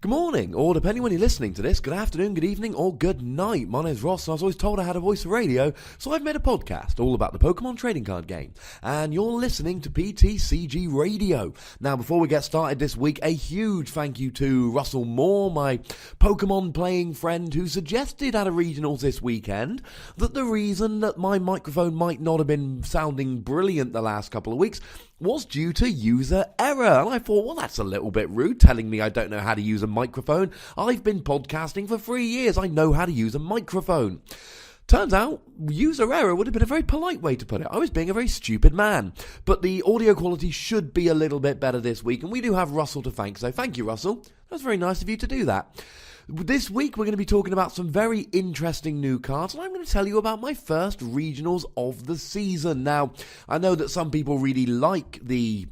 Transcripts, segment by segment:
Good morning, or depending when you're listening to this, good afternoon, good evening, or good night. My name's Ross, and I was always told I had a voice for radio, so I've made a podcast all about the Pokémon trading card game. And you're listening to PTCG Radio. Now, before we get started this week, a huge thank you to Russell Moore, my Pokémon playing friend, who suggested at a regionals this weekend that the reason that my microphone might not have been sounding brilliant the last couple of weeks was due to user error. And I thought, well, that's a little bit rude, telling me I don't know how to use a microphone. I've been podcasting for 3 years. I know how to use a microphone. Turns out, user error would have been a very polite way to put it. I was being a very stupid man. But the audio quality should be a little bit better this week, and we do have Russell to thank. So thank you, Russell. That's very nice of you to do that. This week, we're going to be talking about some very interesting new cards, and I'm going to tell you about my first regionals of the season. Now, I know that some people really like the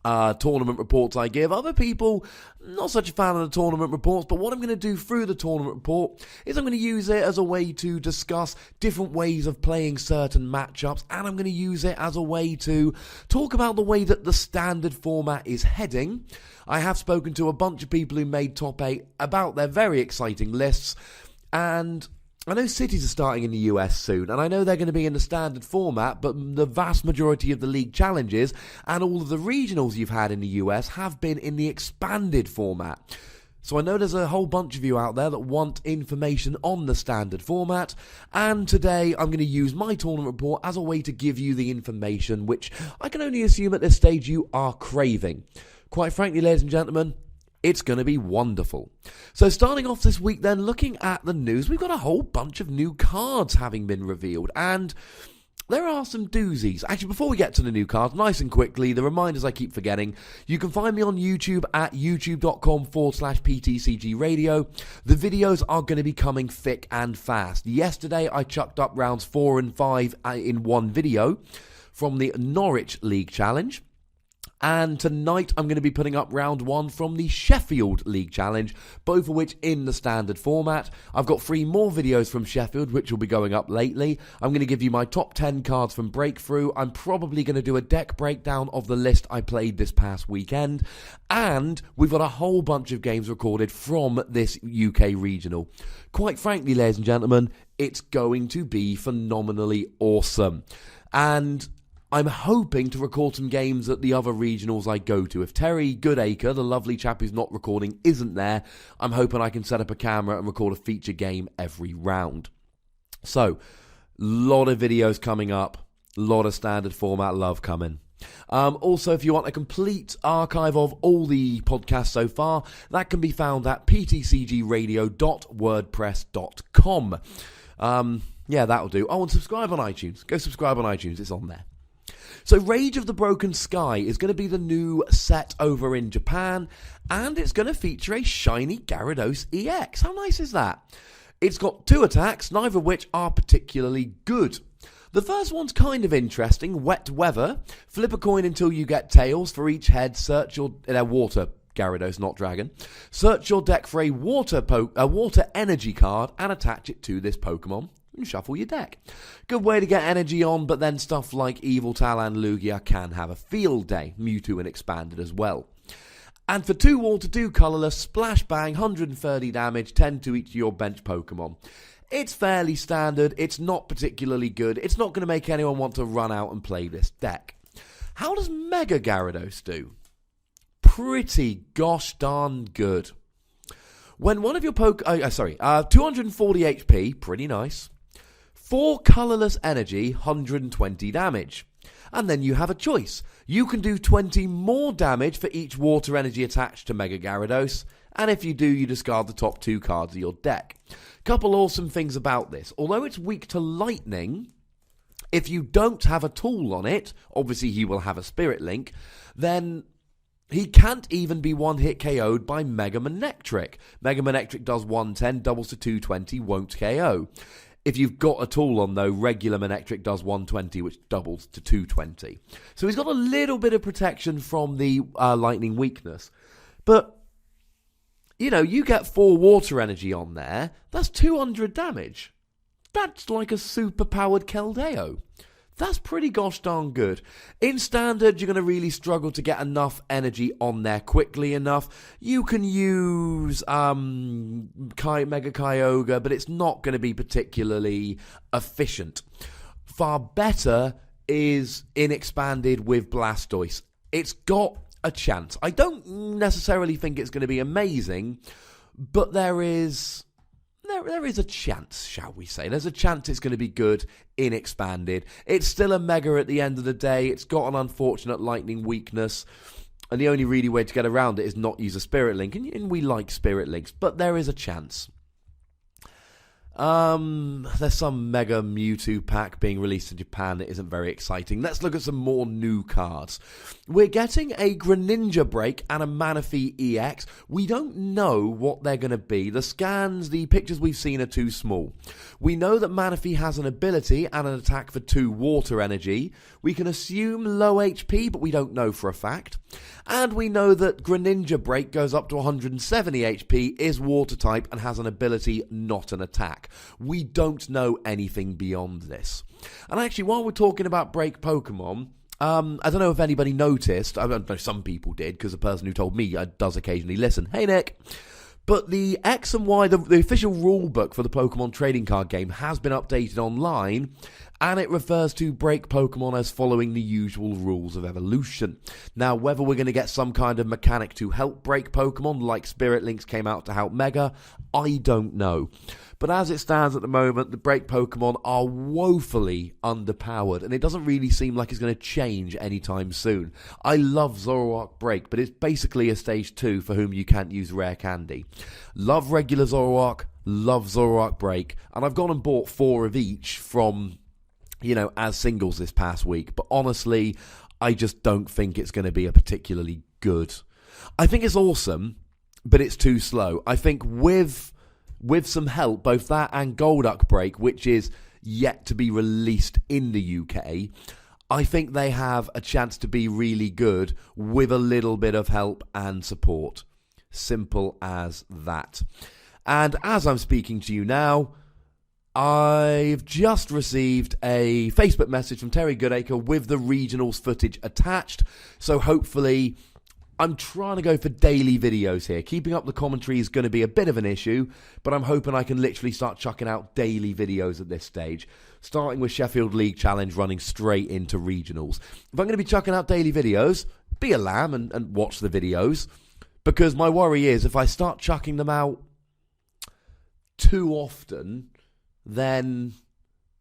tournament reports I give. Other people, not such a fan of the tournament reports, but what I'm going to do through the tournament report is I'm going to use it as a way to discuss different ways of playing certain matchups, and I'm going to use it as a way to talk about the way that the standard format is heading. I have spoken to a bunch of people who made top 8 about their very exciting lists, and I know cities are starting in the US soon, and I know they're going to be in the standard format, but the vast majority of the league challenges and all of the regionals you've had in the US have been in the expanded format. So I know there's a whole bunch of you out there that want information on the standard format, and today I'm going to use my tournament report as a way to give you the information which I can only assume at this stage you are craving. Quite frankly, ladies and gentlemen, it's going to be wonderful. So starting off this week then, looking at the news, we've got a whole bunch of new cards having been revealed, and there are some doozies. Actually, before we get to the new cards, nice and quickly, the reminders I keep forgetting. You can find me on YouTube at youtube.com/PTCGRadio. The videos are going to be coming thick and fast. Yesterday, I chucked up rounds 4 and 5 in one video from the Norwich League Challenge. And tonight I'm going to be putting up round 1 from the Sheffield League Challenge, both of which in the standard format. I've got 3 more videos from Sheffield, which will be going up lately. I'm going to give you my top 10 cards from Breakthrough. I'm probably going to do a deck breakdown of the list I played this past weekend. And we've got a whole bunch of games recorded from this UK regional. Quite frankly, ladies and gentlemen, it's going to be phenomenally awesome. And I'm hoping to record some games at the other regionals I go to. If Terry Goodacre, the lovely chap who's not recording, isn't there, I'm hoping I can set up a camera and record a feature game every round. So, lot of videos coming up, lot of standard format love coming. Also, if you want a complete archive of all the podcasts so far, that can be found at ptcgradio.wordpress.com. Yeah, that'll do. Oh, and subscribe on iTunes. Go subscribe on iTunes, it's on there. So Rage of the Broken Sky is going to be the new set over in Japan, and it's going to feature a shiny Gyarados EX. How nice is that? It's got 2 attacks, neither of which are particularly good. The first one's kind of interesting, Wet Weather. Flip a coin until you get tails. For each head, search your water Gyarados, not dragon. Search your deck for a water energy card and attach it to this Pokemon. And shuffle your deck. Good way to get energy on, but then stuff like Yveltal and Lugia can have a field day. Mewtwo and Expanded as well. And for 2 Water, 2 Colourless, Splash Bang, 130 damage, 10 to each of your bench Pokemon. It's fairly standard, it's not particularly good, it's not going to make anyone want to run out and play this deck. How does Mega Gyarados do? Pretty gosh darn good. When one of your 240 HP, pretty nice. 4 colourless energy, 120 damage. And then you have a choice. You can do 20 more damage for each water energy attached to Mega Gyarados, and if you do, you discard the top 2 cards of your deck. Couple awesome things about this. Although it's weak to lightning, if you don't have a tool on it, obviously he will have a Spirit Link, then he can't even be one-hit KO'd by Mega Manectric. Mega Manectric does 110, doubles to 220, won't KO. If you've got a tool on, though, regular Manectric does 120, which doubles to 220. So he's got a little bit of protection from the lightning weakness. But, you know, you get 4 water energy on there, that's 200 damage. That's like a super-powered Keldeo. That's pretty gosh darn good. In Standard, you're going to really struggle to get enough energy on there quickly enough. You can use Mega Kyogre, but it's not going to be particularly efficient. Far better is in Expanded with Blastoise. It's got a chance. I don't necessarily think it's going to be amazing, but there is a chance, shall we say. There's a chance it's going to be good in Expanded. It's still a Mega at the end of the day. It's got an unfortunate lightning weakness, and the only really way to get around it is not use a Spirit Link, and we like Spirit Links, but there is a chance. There's some Mega Mewtwo pack being released in Japan that isn't very exciting. Let's look at some more new cards. We're getting a Greninja break and a Manaphy EX. We don't know what they're going to be. The pictures we've seen are too small. We know that Manaphy has an ability and an attack for 2 water energy. We can assume low HP, but we don't know for a fact. And we know that Greninja break goes up to 170 HP, is water type, and has an ability, not an attack. We don't know anything beyond this. And actually, while we're talking about break Pokemon, I don't know if anybody noticed. I don't know, some people did, because the person who told me does occasionally listen. Hey, Nick. But the X and Y, the official rulebook for the Pokemon trading card game has been updated online, and it refers to break Pokemon as following the usual rules of evolution. Now, whether we're going to get some kind of mechanic to help break Pokemon, like Spirit Links came out to help Mega, I don't know. But as it stands at the moment, the break Pokemon are woefully underpowered, and it doesn't really seem like it's going to change anytime soon. I love Zoroark break, but it's basically a stage 2 for whom you can't use rare candy. Love regular Zoroark, love Zoroark break, and I've gone and bought 4 of each from, as singles this past week. But honestly, I just don't think it's going to be a particularly good. I think it's awesome, but it's too slow. I think with some help, both that and Golduck break, which is yet to be released in the UK, I think they have a chance to be really good with a little bit of help and support. Simple as that. And as I'm speaking to you now, I've just received a Facebook message from Terry Goodacre with the regionals footage attached. So hopefully, I'm trying to go for daily videos here. Keeping up the commentary is going to be a bit of an issue, but I'm hoping I can literally start chucking out daily videos at this stage, starting with Sheffield League Challenge, running straight into regionals. If I'm going to be chucking out daily videos, be a lamb and watch the videos, because my worry is if I start chucking them out too often, then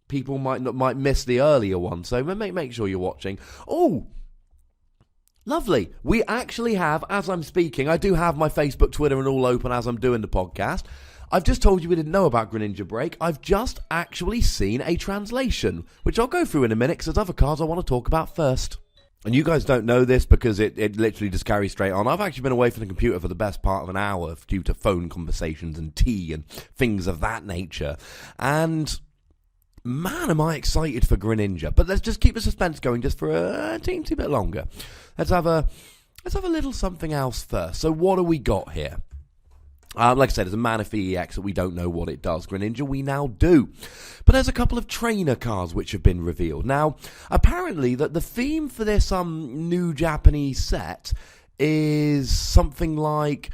people might miss the earlier one. So make sure you're watching. Oh, lovely. We actually have, as I'm speaking, I do have my Facebook, Twitter, and all open as I'm doing the podcast. I've just told you we didn't know about Greninja Break. I've just actually seen a translation, which I'll go through in a minute, because there's other cards I want to talk about first. And you guys don't know this because it literally just carries straight on. I've actually been away from the computer for the best part of an hour due to phone conversations and tea and things of that nature. And man, am I excited for Greninja. But let's just keep the suspense going just for a teensy bit longer. Let's have a little something else first. So what do we got here? Like I said, there's a Manaphy EX that we don't know what it does. Greninja, we now do. But there's a couple of trainer cards which have been revealed. Now, apparently, that the theme for this new Japanese set is something like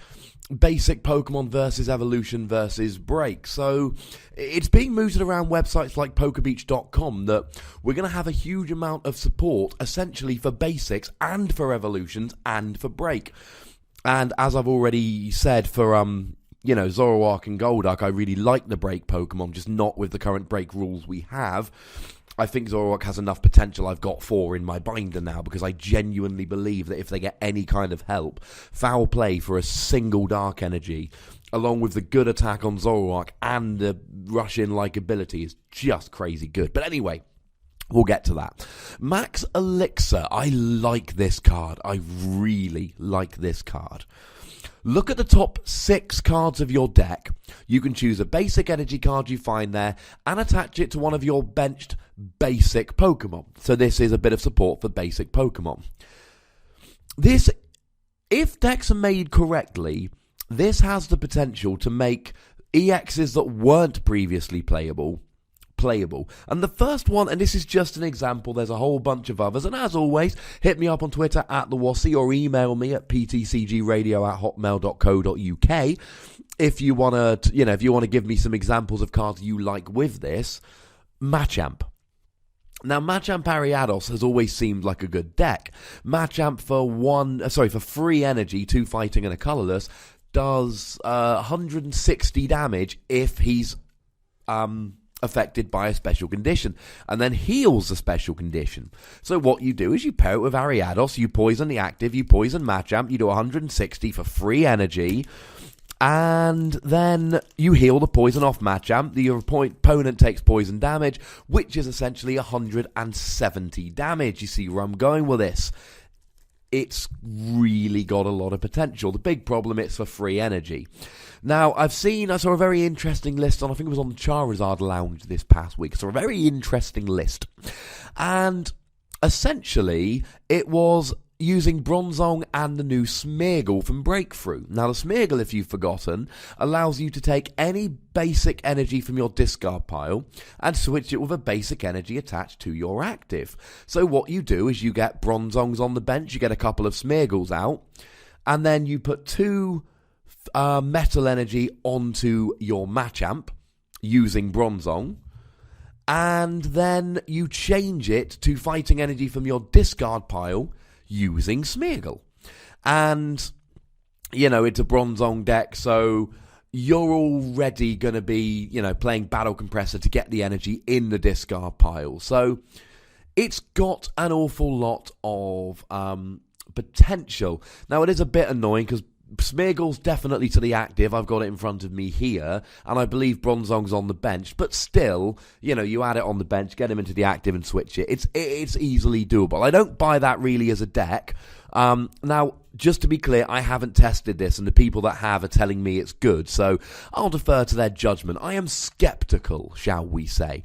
basic Pokemon versus evolution versus break. So it's being mooted around websites like pokebeach.com that we're going to have a huge amount of support, essentially for basics and for evolutions and for break. And as I've already said for, Zoroark and Golduck, I really like the break Pokemon, just not with the current break rules we have. I think Zoroark has enough potential. I've got 4 in my binder now because I genuinely believe that if they get any kind of help, foul play for a single Dark Energy, along with the good attack on Zoroark and the rush-in-like ability, is just crazy good. But anyway, we'll get to that. Max Elixir. I like this card. I really like this card. Look at the top 6 cards of your deck. You can choose a basic energy card you find there and attach it to one of your benched basic Pokemon. So this is a bit of support for basic Pokemon. This, if decks are made correctly, this has the potential to make EXs that weren't previously playable playable. And the first one, and this is just an example, there's a whole bunch of others, and as always, hit me up on Twitter at the Wassy, or email me at ptcgradio@hotmail.co.uk if you want to, if you want to give me some examples of cards you like with this. Machamp. Now, Machamp Ariados has always seemed like a good deck. Machamp for 3 energy, 2 fighting and a colorless, does 160 damage if he's affected by a special condition, and then heals the special condition. So what you do is you pair it with Ariados, you poison the active, you poison Machamp, you do 160 for 3 energy, and then you heal the poison off Machamp. Your opponent takes poison damage, which is essentially 170 damage. You see where I'm going with this? It's really got a lot of potential. The big problem is for free energy. Now, I saw a very interesting list on, I think it was on the Charizard Lounge this past week. So a very interesting list. And essentially, it was using Bronzong and the new Smeargle from Breakthrough. Now, the Smeargle, if you've forgotten, allows you to take any basic energy from your discard pile and switch it with a basic energy attached to your active. So what you do is you get Bronzongs on the bench, you get a couple of Smeargles out, and then you put 2 metal energy onto your Machamp using Bronzong, and then you change it to fighting energy from your discard pile using Smeargle. And, it's a Bronzong deck, so you're already going to be, playing Battle Compressor to get the energy in the discard pile. So it's got an awful lot of potential. Now, it is a bit annoying because Smeargle's definitely to the active. I've got it in front of me here, and I believe Bronzong's on the bench. But still, you add it on the bench, get him into the active and switch it. It's easily doable. I don't buy that really as a deck. Now, just to be clear, I haven't tested this, and the people that have are telling me it's good, so I'll defer to their judgment. I am skeptical, shall we say.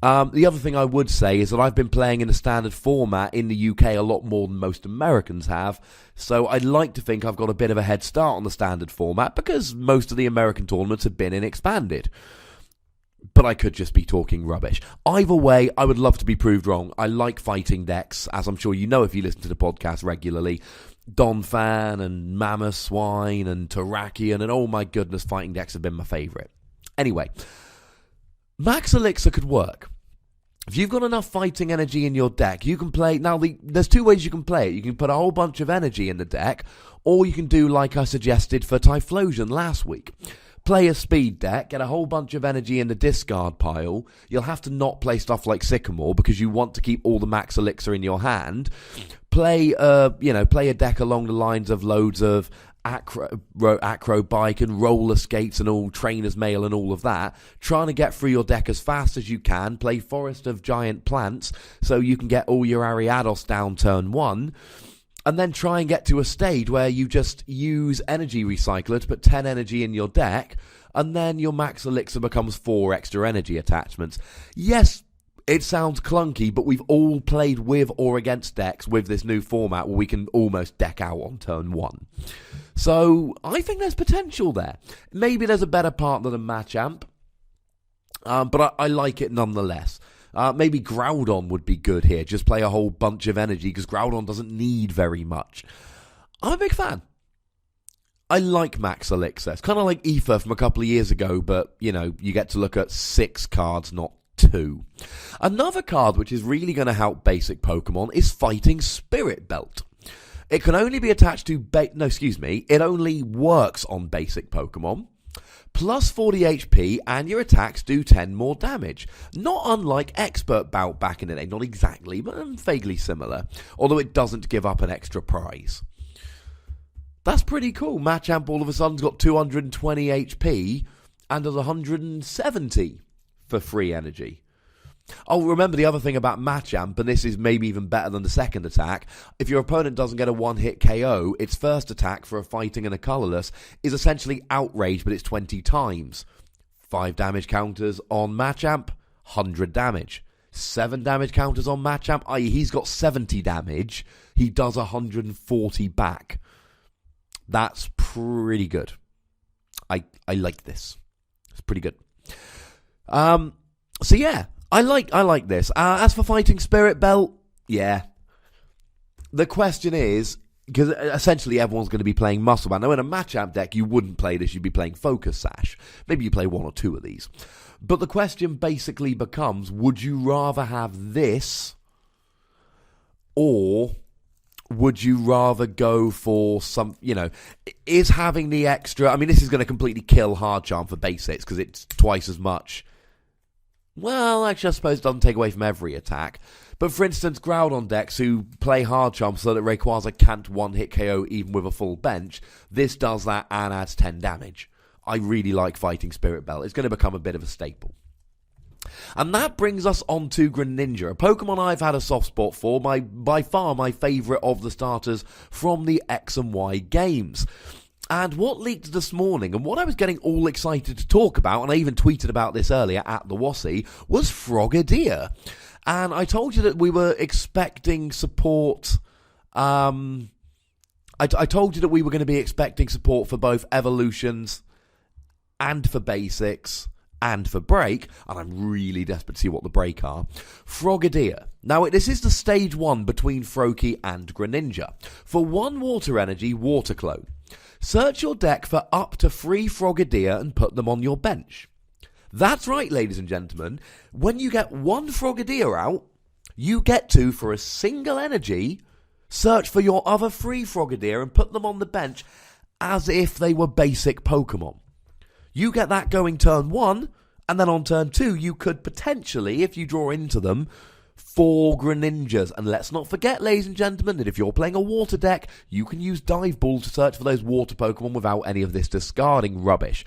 The other thing I would say is that I've been playing in the standard format in the UK a lot more than most Americans have, so I'd like to think I've got a bit of a head start on the standard format, because most of the American tournaments have been in expanded. But I could just be talking rubbish. Either way, I would love to be proved wrong. I like fighting decks, as I'm sure you know if you listen to the podcast regularly. Donphan and Mammoth Swine and Terrakion and oh my goodness, fighting decks have been my favourite. Anyway, Max Elixir could work. If you've got enough fighting energy in your deck, you can play... Now, there's 2 ways you can play it. You can put a whole bunch of energy in the deck, or you can do like I suggested for Typhlosion last week. Play a speed deck, get a whole bunch of energy in the discard pile. You'll have to not play stuff like Sycamore because you want to keep all the Max Elixir in your hand. Play a deck along the lines of loads of acro bike and roller skates and all trainer's mail and all of that. Trying to get through your deck as fast as you can. Play Forest of Giant Plants so you can get all your Ariados down turn 1. And then try and get to a stage where you just use Energy Recycler to put 10 energy in your deck, and then your Max Elixir becomes 4 extra energy attachments. Yes, it sounds clunky, but we've all played with or against decks with this new format where we can almost deck out on turn 1. So I think there's potential there. Maybe there's a better partner than Machamp, but I like it nonetheless. Maybe Groudon would be good here. Just play a whole bunch of energy because Groudon doesn't need very much. I'm a big fan. I like Max Elixir. It's kind of like Ether from a couple of years ago, but, you get to look at 6 cards, not 2. Another card which is really going to help basic Pokemon is Fighting Spirit Belt. It can only be attached to... it only works on basic Pokemon. Plus 40 HP, and your attacks do 10 more damage. Not unlike Expert Bout back in the day. Not exactly, but vaguely similar. Although it doesn't give up an extra prize. That's pretty cool. Machamp all of a sudden's got 220 HP and does 170 for free energy. Oh, remember the other thing about Machamp, and this is maybe even better than the second attack. If your opponent doesn't get a one-hit KO, its first attack for a fighting and a colourless is essentially Outrage, but it's 20 times. 5 damage counters on Machamp, 100 damage. 7 damage counters on Machamp, i.e. he's got 70 damage, he does 140 back. That's pretty good. I like this. It's pretty good. So yeah, I like this. As for Fighting Spirit Belt, yeah. The question is, because essentially everyone's going to be playing Muscle Band. Now, in a match-up deck, you wouldn't play this. You'd be playing Focus Sash. Maybe you play one or two of these. But the question basically becomes, would you rather have this, or would you rather go for some, is having the extra... I mean, this is going to completely kill Hard Charm for basics, because it's twice as much. Well, actually, I suppose it doesn't take away from every attack. But for instance, Groudon decks who play Hard Charm so that Rayquaza can't one-hit KO even with a full bench, this does that and adds 10 damage. I really like Fighting Spirit Belt. It's going to become a bit of a staple. And that brings us on to Greninja, a Pokemon I've had a soft spot for, by far my favourite of the starters from the X and Y games. And what leaked this morning, and what I was getting all excited to talk about, and I even tweeted about this earlier at the Wassy, was Frogadier. And I told you that we were expecting support. I told you that we were going to be expecting support for both evolutions and for basics and for break. And I'm really desperate to see what the break are. Frogadier. Now, this is the stage 1 between Froakie and Greninja. For 1 water energy, Water Clone. Search your deck for up to 3 Frogadier and put them on your bench. That's right, ladies and gentlemen. When you get 1 Frogadier out, you get to, for a single energy, search for your other 3 Frogadier and put them on the bench as if they were basic Pokemon. You get that going turn 1, and then on turn 2, you could potentially, if you draw into them, 4 Greninjas. And let's not forget, ladies and gentlemen, that if you're playing a water deck, you can use Dive Ball to search for those water Pokemon without any of this discarding rubbish.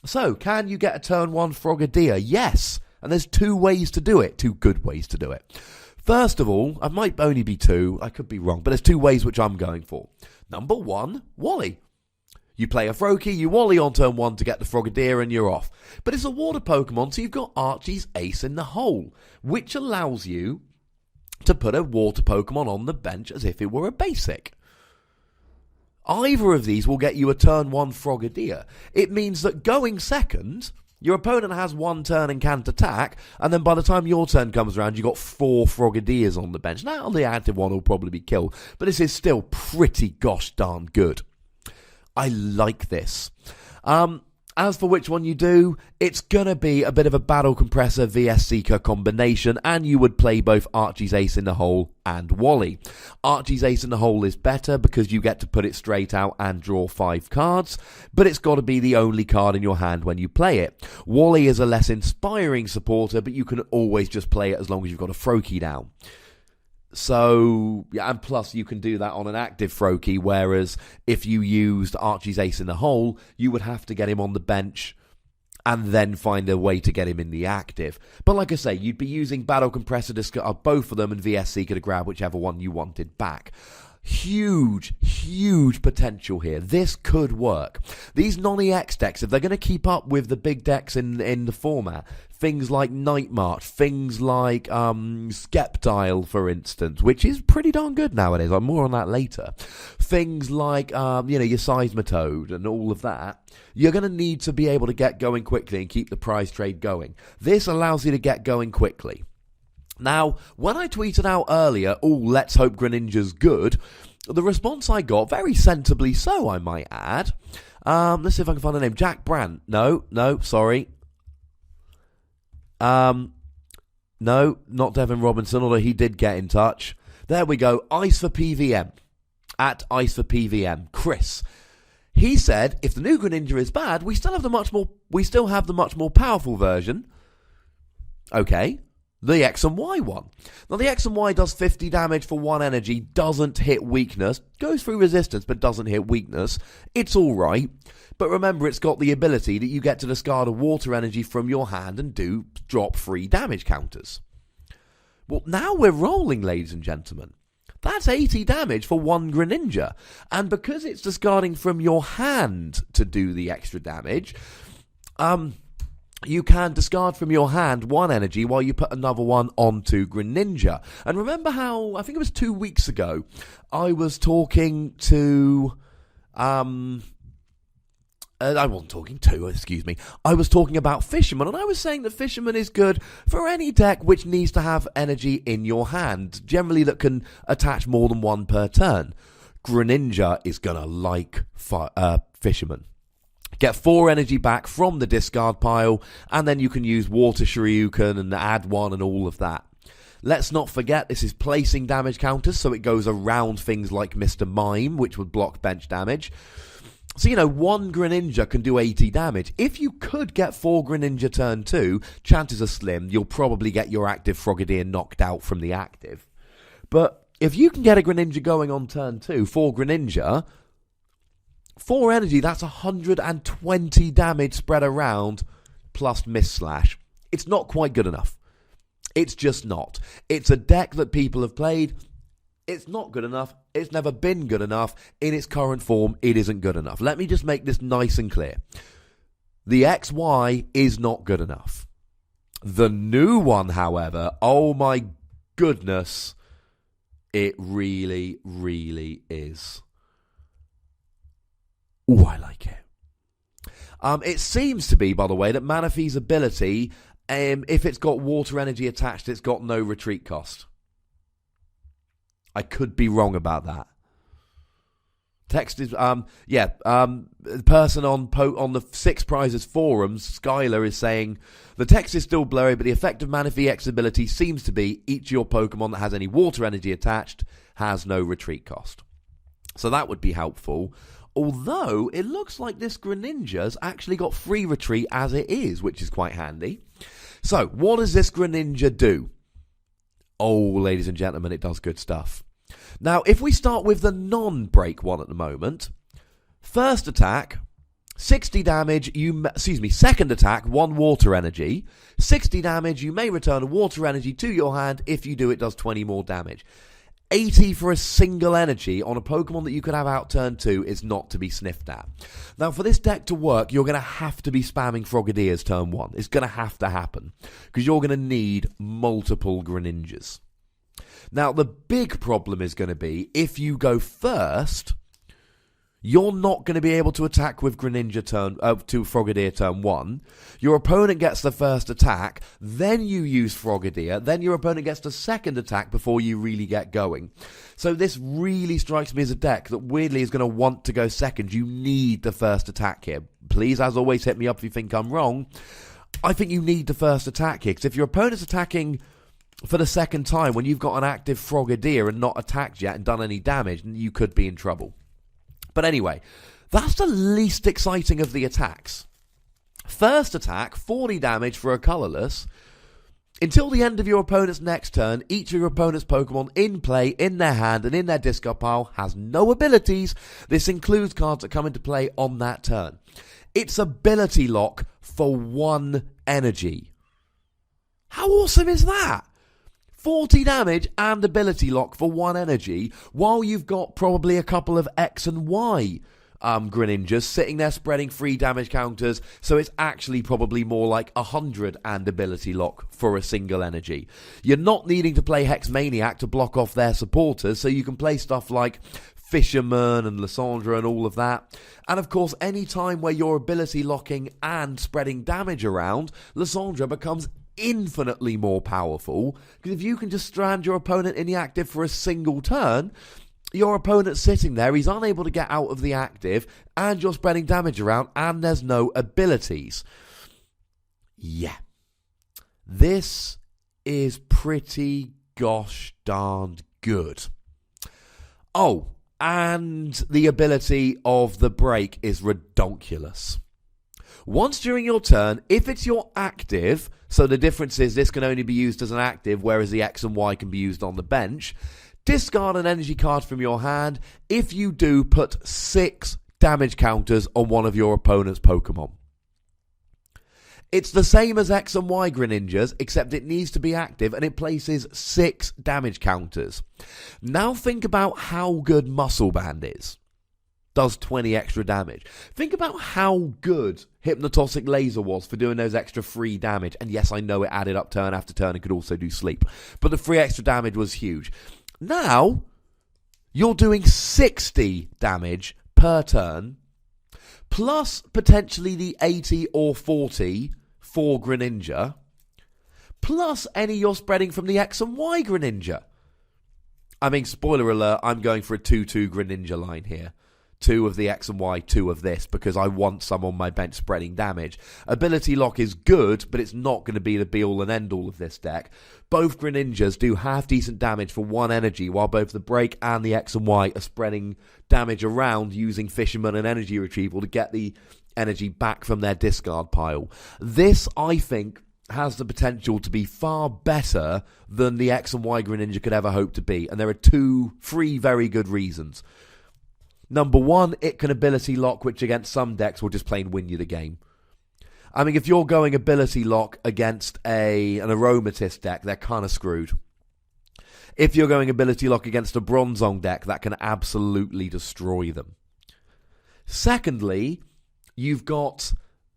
So, can you get a turn 1 Frogadier? Yes. And there's 2 ways to do it. 2 good ways to do it. First of all, I might only be 2. I could be wrong. But there's 2 ways which I'm going for. Number 1, Wally. You play a Froakie, you Wally on turn 1 to get the Frogadier, and you're off. But it's a water Pokemon, so you've got Archie's Ace in the hole, which allows you to put a water Pokemon on the bench as if it were a basic. Either of these will get you a turn 1 Frogadier. It means that going second, your opponent has 1 turn and can't attack, and then by the time your turn comes around, you've got 4 Frogadiers on the bench. Now, the active one will probably be killed, but this is still pretty gosh darn good. I like this. As for which one you do, it's going to be a bit of a Battle Compressor vs Seeker combination, and you would play both Archie's Ace in the hole and Wally. Archie's Ace in the hole is better because you get to put it straight out and draw 5 cards, but it's got to be the only card in your hand when you play it. Wally is a less inspiring supporter, but you can always just play it as long as you've got a Froakie down. So, yeah, and plus you can do that on an active Froakie, whereas if you used Archie's Ace in the hole, you would have to get him on the bench and then find a way to get him in the active. But like I say, you'd be using Battle Compressor to discard both of them and VS Seeker to grab whichever one you wanted back. Huge potential here. This could work. These non-EX decks, if they're going to keep up with the big decks in the format, things like Night March, things like Skeptile, for instance, which is pretty darn good nowadays. I'm more on that later. Things like your Seismitoad and all of that. You're going to need to be able to get going quickly and keep the prize trade going. This allows you to get going quickly. Now, when I tweeted out earlier, let's hope Greninja's good, the response I got, very sensibly so, I might add. Let's see if I can find a name. Jack Brandt. No, sorry. No, not Devin Robinson, although he did get in touch. There we go. Ice for PVM. At Ice for PVM. Chris. He said, if the new Greninja is bad, we still have the much more powerful version. Okay. The X and Y one. Now, the X and Y does 50 damage for 1 energy, doesn't hit weakness, goes through resistance, but doesn't hit weakness. It's alright, but remember, it's got the ability that you get to discard a water energy from your hand and drop 3 damage counters. Well, now we're rolling, ladies and gentlemen. That's 80 damage for 1 Greninja, and because it's discarding from your hand to do the extra damage, you can discard from your hand 1 energy while you put another one onto Greninja. And remember how, I think it was 2 weeks ago, I was talking to I wasn't talking to, excuse me. I was talking about Fisherman, and I was saying that Fisherman is good for any deck which needs to have energy in your hand, generally that can attach more than one per turn. Greninja is going to like Fisherman. Get 4 energy back from the discard pile, and then you can use Water Shoryuken and add 1 and all of that. Let's not forget this is placing damage counters, so it goes around things like Mr. Mime, which would block bench damage. So, 1 Greninja can do 80 damage. If you could get 4 Greninja turn 2, chances are slim. You'll probably get your active Frogadier knocked out from the active. But if you can get a Greninja going on turn 2, 4 Greninja, 4 energy, that's 120 damage spread around, plus Miss Slash. It's not quite good enough. It's just not. It's a deck that people have played. It's not good enough. It's never been good enough. In its current form, it isn't good enough. Let me just make this nice and clear. The XY is not good enough. The new one, however, oh my goodness, it really, really is. Ooh, I like it. It seems to be, by the way, that Manaphy's ability, if it's got water energy attached, it's got no retreat cost. I could be wrong about that. Text is, the person on the Six Prizes forums, Skylar, is saying, the text is still blurry, but the effect of Manaphy X ability seems to be each of your Pokemon that has any water energy attached has no retreat cost. So that would be helpful. Although, it looks like this Greninja's actually got free retreat as it is, which is quite handy. So, what does this Greninja do? Oh, ladies and gentlemen, it does good stuff. Now, if we start with the non-break one at the moment, first attack, 60 damage, second attack, 1 water energy, 60 damage, you may return a water energy to your hand. If you do, it does 20 more damage. 80 for a single energy on a Pokemon that you could have out turn 2 is not to be sniffed at. Now, for this deck to work, you're going to have to be spamming Frogadiers turn 1. It's going to have to happen, because you're going to need multiple Greninjas. Now, the big problem is going to be, if you go first, you're not going to be able to attack with Greninja to Frogadier turn 1. Your opponent gets the first attack, then you use Frogadier, then your opponent gets the second attack before you really get going. So this really strikes me as a deck that weirdly is going to want to go second. You need the first attack here. Please, as always, hit me up if you think I'm wrong. I think you need the first attack here, because if your opponent's attacking for the second time when you've got an active Frogadier and not attacked yet and done any damage, you could be in trouble. But anyway, that's the least exciting of the attacks. First attack, 40 damage for a colourless. Until the end of your opponent's next turn, each of your opponent's Pokemon in play, in their hand, and in their discard pile has no abilities. This includes cards that come into play on that turn. It's ability lock for 1 energy. How awesome is that? 40 damage and ability lock for 1 energy, while you've got probably a couple of X and Y Greninjas sitting there spreading free damage counters, so it's actually probably more like 100 and ability lock for a single energy. You're not needing to play Hex Maniac to block off their supporters, so you can play stuff like Fisherman and Lysandra and all of that. And of course, any time where you're ability locking and spreading damage around, Lysandra becomes infinitely more powerful, because if you can just strand your opponent in the active for a single turn, your opponent's sitting there, he's unable to get out of the active, and you're spreading damage around, and there's no abilities. Yeah. This is pretty gosh darned good. Oh, and the ability of the break is redonkulous. Once during your turn, if it's your active, so the difference is this can only be used as an active, whereas the X and Y can be used on the bench, discard an energy card from your hand. If you do, put 6 damage counters on one of your opponent's Pokemon. It's the same as X and Y Greninjas, except it needs to be active, and it places 6 damage counters. Now think about how good Muscle Band is. Does 20 extra damage. Think about how good Hypnotoxic Laser was for doing those extra free damage. And yes, I know it added up turn after turn and could also do sleep. But the free extra damage was huge. Now, you're doing 60 damage per turn, plus potentially the 80 or 40 for Greninja, plus any you're spreading from the X and Y Greninja. I mean, spoiler alert, I'm going for a 2-2 Greninja line here. 2 of the X and Y, 2 of this, because I want some on my bench spreading damage. Ability Lock is good, but it's not going to be the be-all and end-all of this deck. Both Greninjas do half-decent damage for 1 energy, while both the Break and the X and Y are spreading damage around using Fisherman and Energy Retrieval to get the energy back from their discard pile. This, I think, has the potential to be far better than the X and Y Greninja could ever hope to be, and there are 3 very good reasons. Number 1, it can ability lock, which against some decks will just plain win you the game. I mean, if you're going ability lock against an Aromatisse deck, they're kind of screwed. If you're going ability lock against a Bronzong deck, that can absolutely destroy them. Secondly, you've got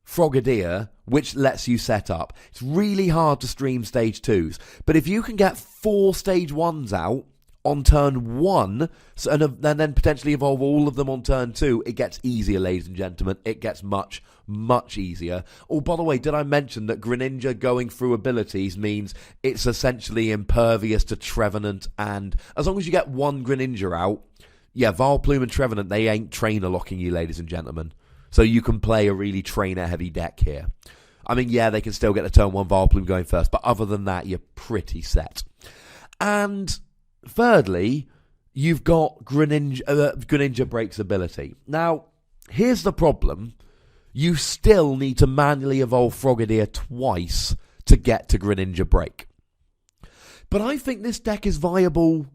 Frogadier, which lets you set up. It's really hard to stream stage 2s, but if you can get 4 stage 1s out on turn 1, and then potentially evolve all of them on turn 2, it gets easier, ladies and gentlemen. It gets much, much easier. Oh, by the way, did I mention that Greninja going through abilities means it's essentially impervious to Trevenant, and as long as you get 1 Greninja out, yeah, Vileplume and Trevenant, they ain't trainer locking you, ladies and gentlemen. So you can play a really trainer-heavy deck here. I mean, yeah, they can still get the turn 1 Vileplume going first, but other than that, you're pretty set. And thirdly, you've got Greninja Break's ability. Now, here's the problem. You still need to manually evolve Frogadier twice to get to Greninja Break. But I think this deck is viable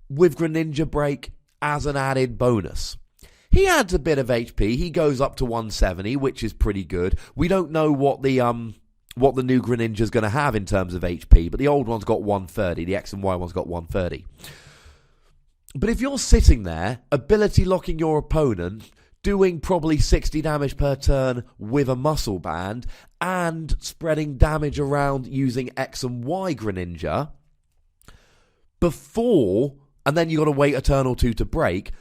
with Greninja Break as an added bonus. He adds a bit of HP. He goes up to 170, which is pretty good. We don't know what the new Greninja's going to have in terms of HP, but the old one's got 130. The X and Y one's got 130. But if you're sitting there, ability locking your opponent, doing probably 60 damage per turn with a muscle band, and spreading damage around using X and Y Greninja, and then you got to wait a turn or 2 to break,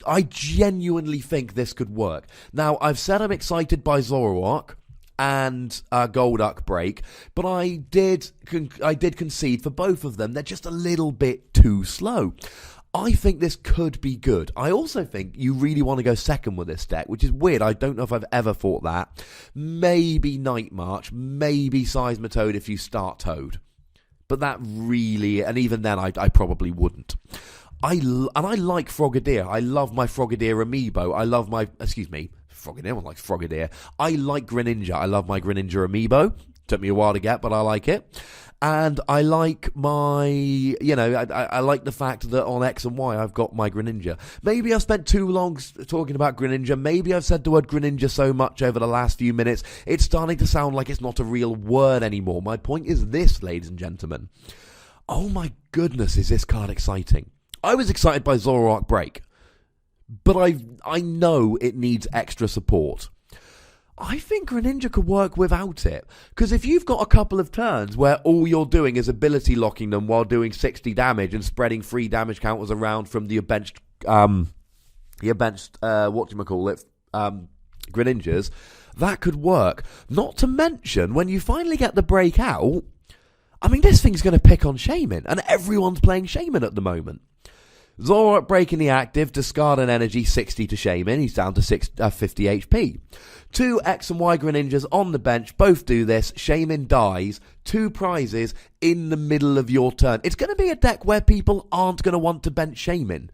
I genuinely think this could work. Now, I've said I'm excited by Zoroark and Golduck Break, but I did concede for both of them. They're just a little bit too slow. I think this could be good. I also think you really want to go second with this deck, which is weird. I don't know if I've ever thought that. Maybe Night March, maybe Seismitoad if you start Toad. But that really, and even then I probably wouldn't. I like Frogadier. I love my Frogadier amiibo. Frogadier likes Frogadier. I like Greninja. I love my Greninja amiibo. Took me a while to get, but I like it. And I like I like the fact that on X and Y I've got my Greninja. Maybe I've spent too long talking about Greninja. Maybe I've said the word Greninja so much over the last few minutes, it's starting to sound like it's not a real word anymore. My point is this, ladies and gentlemen. Oh my goodness, is this card exciting. I was excited by Zoroark Break, but I know it needs extra support. I think Greninja could work without it, because if you've got a couple of turns where all you're doing is ability locking them while doing 60 damage and spreading 3 damage counters around from your benched Greninjas, that could work. Not to mention, when you finally get the break out, I mean, this thing's going to pick on Shaman, and everyone's playing Shaman at the moment. Zoroark breaking the active, discard an energy 60 to Shaman, he's down to 50 HP. 2 X and Y Greninjas on the bench, both do this, Shaman dies, 2 prizes in the middle of your turn. It's going to be a deck where people aren't going to want to bench Shaman.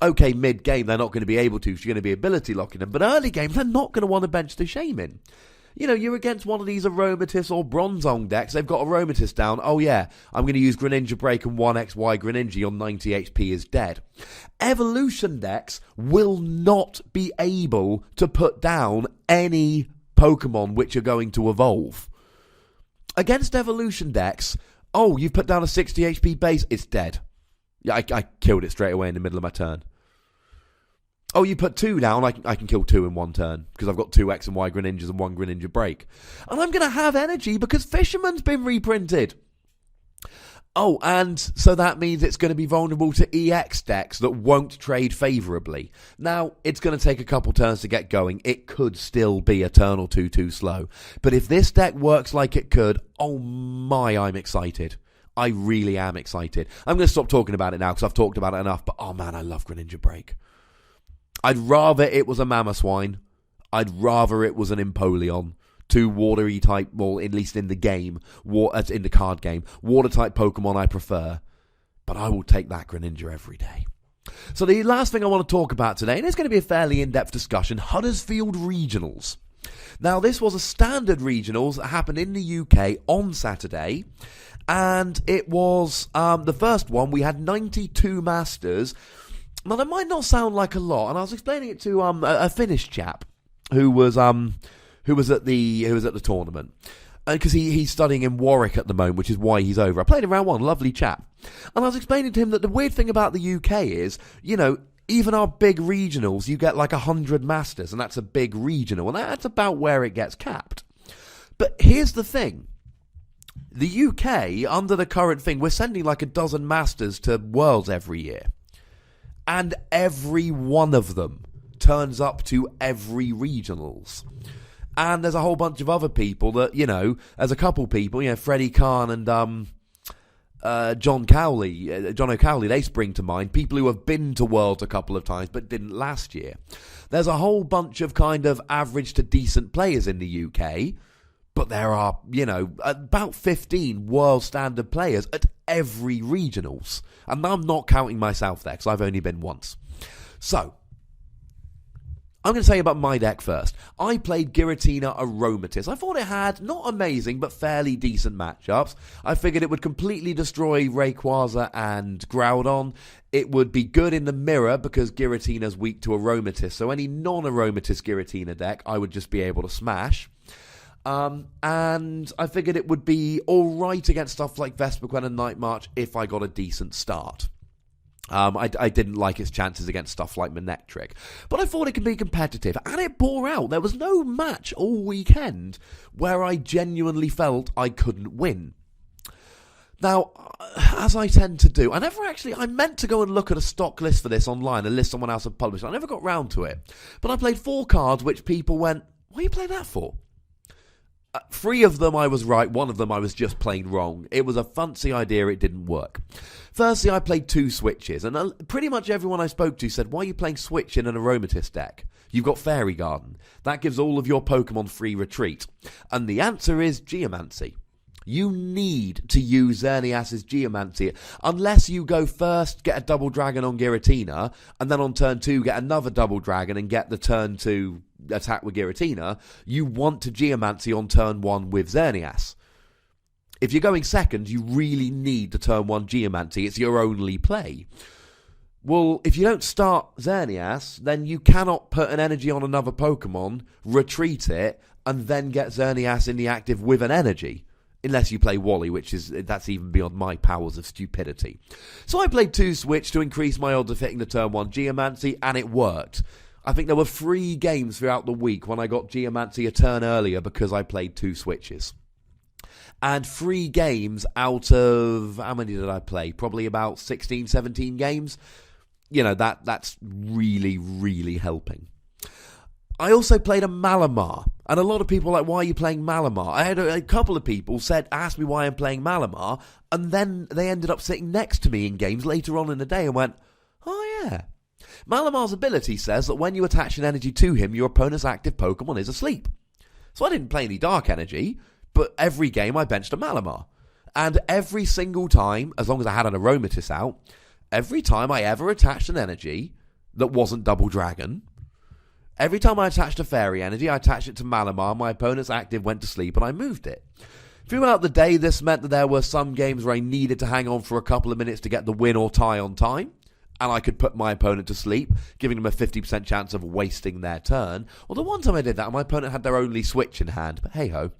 Okay, mid-game they're not going to be able to, so you're going to be ability locking them, but early game they're not going to want to bench the Shaman. You know, you're against one of these Aromatisse or Bronzong decks. They've got Aromatisse down. Oh, yeah, I'm going to use Greninja Break and 1XY Greninja. Your 90 HP is dead. Evolution decks will not be able to put down any Pokemon which are going to evolve. Against Evolution decks, oh, you've put down a 60 HP base, it's dead. Yeah, I killed it straight away in the middle of my turn. Oh, you put 2 down, I can kill 2 in one turn, because I've got 2 X and Y Greninjas and 1 Greninja Break. And I'm going to have energy because Fisherman's been reprinted. Oh, and so that means it's going to be vulnerable to EX decks that won't trade favourably. Now, it's going to take a couple turns to get going. It could still be a turn or two too slow. But if this deck works like it could, oh my, I'm excited. I really am excited. I'm going to stop talking about it now because I've talked about it enough. But oh man, I love Greninja Break. I'd rather it was a Mamoswine. I'd rather it was an Empoleon. Two watery type, well, at least in the game, in the card game, water type Pokemon I prefer. But I will take that Greninja every day. So the last thing I want to talk about today, and it's going to be a fairly in-depth discussion, Huddersfield Regionals. Now, this was a standard regionals that happened in the UK on Saturday. And it was the first one. We had 92 Masters. Now, that might not sound like a lot. And I was explaining it to a Finnish chap who was at the tournament, because he's studying in Warwick at the moment, which is why he's over. I played in round one, lovely chap, and I was explaining to him that the weird thing about the UK is, even our big regionals, you get like 100 Masters, and that's a big regional, and that's about where it gets capped. But here's the thing. The UK, under the current thing, we're sending like a dozen Masters to Worlds every year, and every one of them turns up to every regionals. And there's a whole bunch of other people that, there's a couple people, Freddie Khan and John O'Cowley, they spring to mind. People who have been to Worlds a couple of times but didn't last year. There's a whole bunch of kind of average to decent players in the UK, but there are, about 15 world standard players at every regionals. And I'm not counting myself there because I've only been once. So, I'm going to tell you about my deck first. I played Giratina Aromatisse. I thought it had not amazing, but fairly decent matchups. I figured it would completely destroy Rayquaza and Groudon. It would be good in the mirror because Giratina's weak to Aromatisse. So any non-Aromatisse Giratina deck, I would just be able to smash. And I figured it would be alright against stuff like Vespiquen and Night March if I got a decent start. I didn't like its chances against stuff like Manectric, but I thought it could be competitive, and it bore out. There was no match all weekend where I genuinely felt I couldn't win. Now, as I tend to do, I meant to go and look at a stock list for this online, a list someone else had published. I never got round to it, but I played 4 cards which people went, what are you playing that for? 3 of them I was right, 1 of them I was just plain wrong. It was a fancy idea, it didn't work. Firstly, I played 2 switches, and pretty much everyone I spoke to said, why are you playing Switch in an Aromatisse deck? You've got Fairy Garden. That gives all of your Pokemon free retreat. And the answer is Geomancy. You need to use Xerneas's Geomancy, unless you go first, get a double dragon on Giratina, and then on turn 2 get another double dragon and get the turn 2 attack with Giratina. You want to Geomancy on turn 1 with Xerneas. If you're going second, you really need the turn 1 Geomancy. It's your only play. Well, if you don't start Xerneas, then you cannot put an energy on another Pokemon, retreat it, and then get Xerneas in the active with an energy. Unless you play Wally, that's even beyond my powers of stupidity. So I played 2 Switch to increase my odds of hitting the turn 1 Geomancy, and it worked. I think there were 3 games throughout the week when I got Geomancy a turn earlier because I played 2 Switches. And 3 games out of, how many did I play? Probably about 16, 17 games. That's really, really helping. I also played a Malamar, and a lot of people were like, why are you playing Malamar? I had a couple of people asked me why I'm playing Malamar, and then they ended up sitting next to me in games later on in the day and went, oh yeah. Malamar's ability says that when you attach an energy to him, your opponent's active Pokemon is asleep. So I didn't play any Dark Energy, but every game I benched a Malamar. And every single time, as long as I had an Aromatisse out, every time I ever attached an energy that wasn't Double Dragon, every time I attached a Fairy Energy, I attached it to Malamar, my opponent's active went to sleep, and I moved it. Throughout the day, this meant that there were some games where I needed to hang on for a couple of minutes to get the win or tie on time, and I could put my opponent to sleep, giving them a 50% chance of wasting their turn. Well, the one time I did that, my opponent had their only Switch in hand, but hey-ho.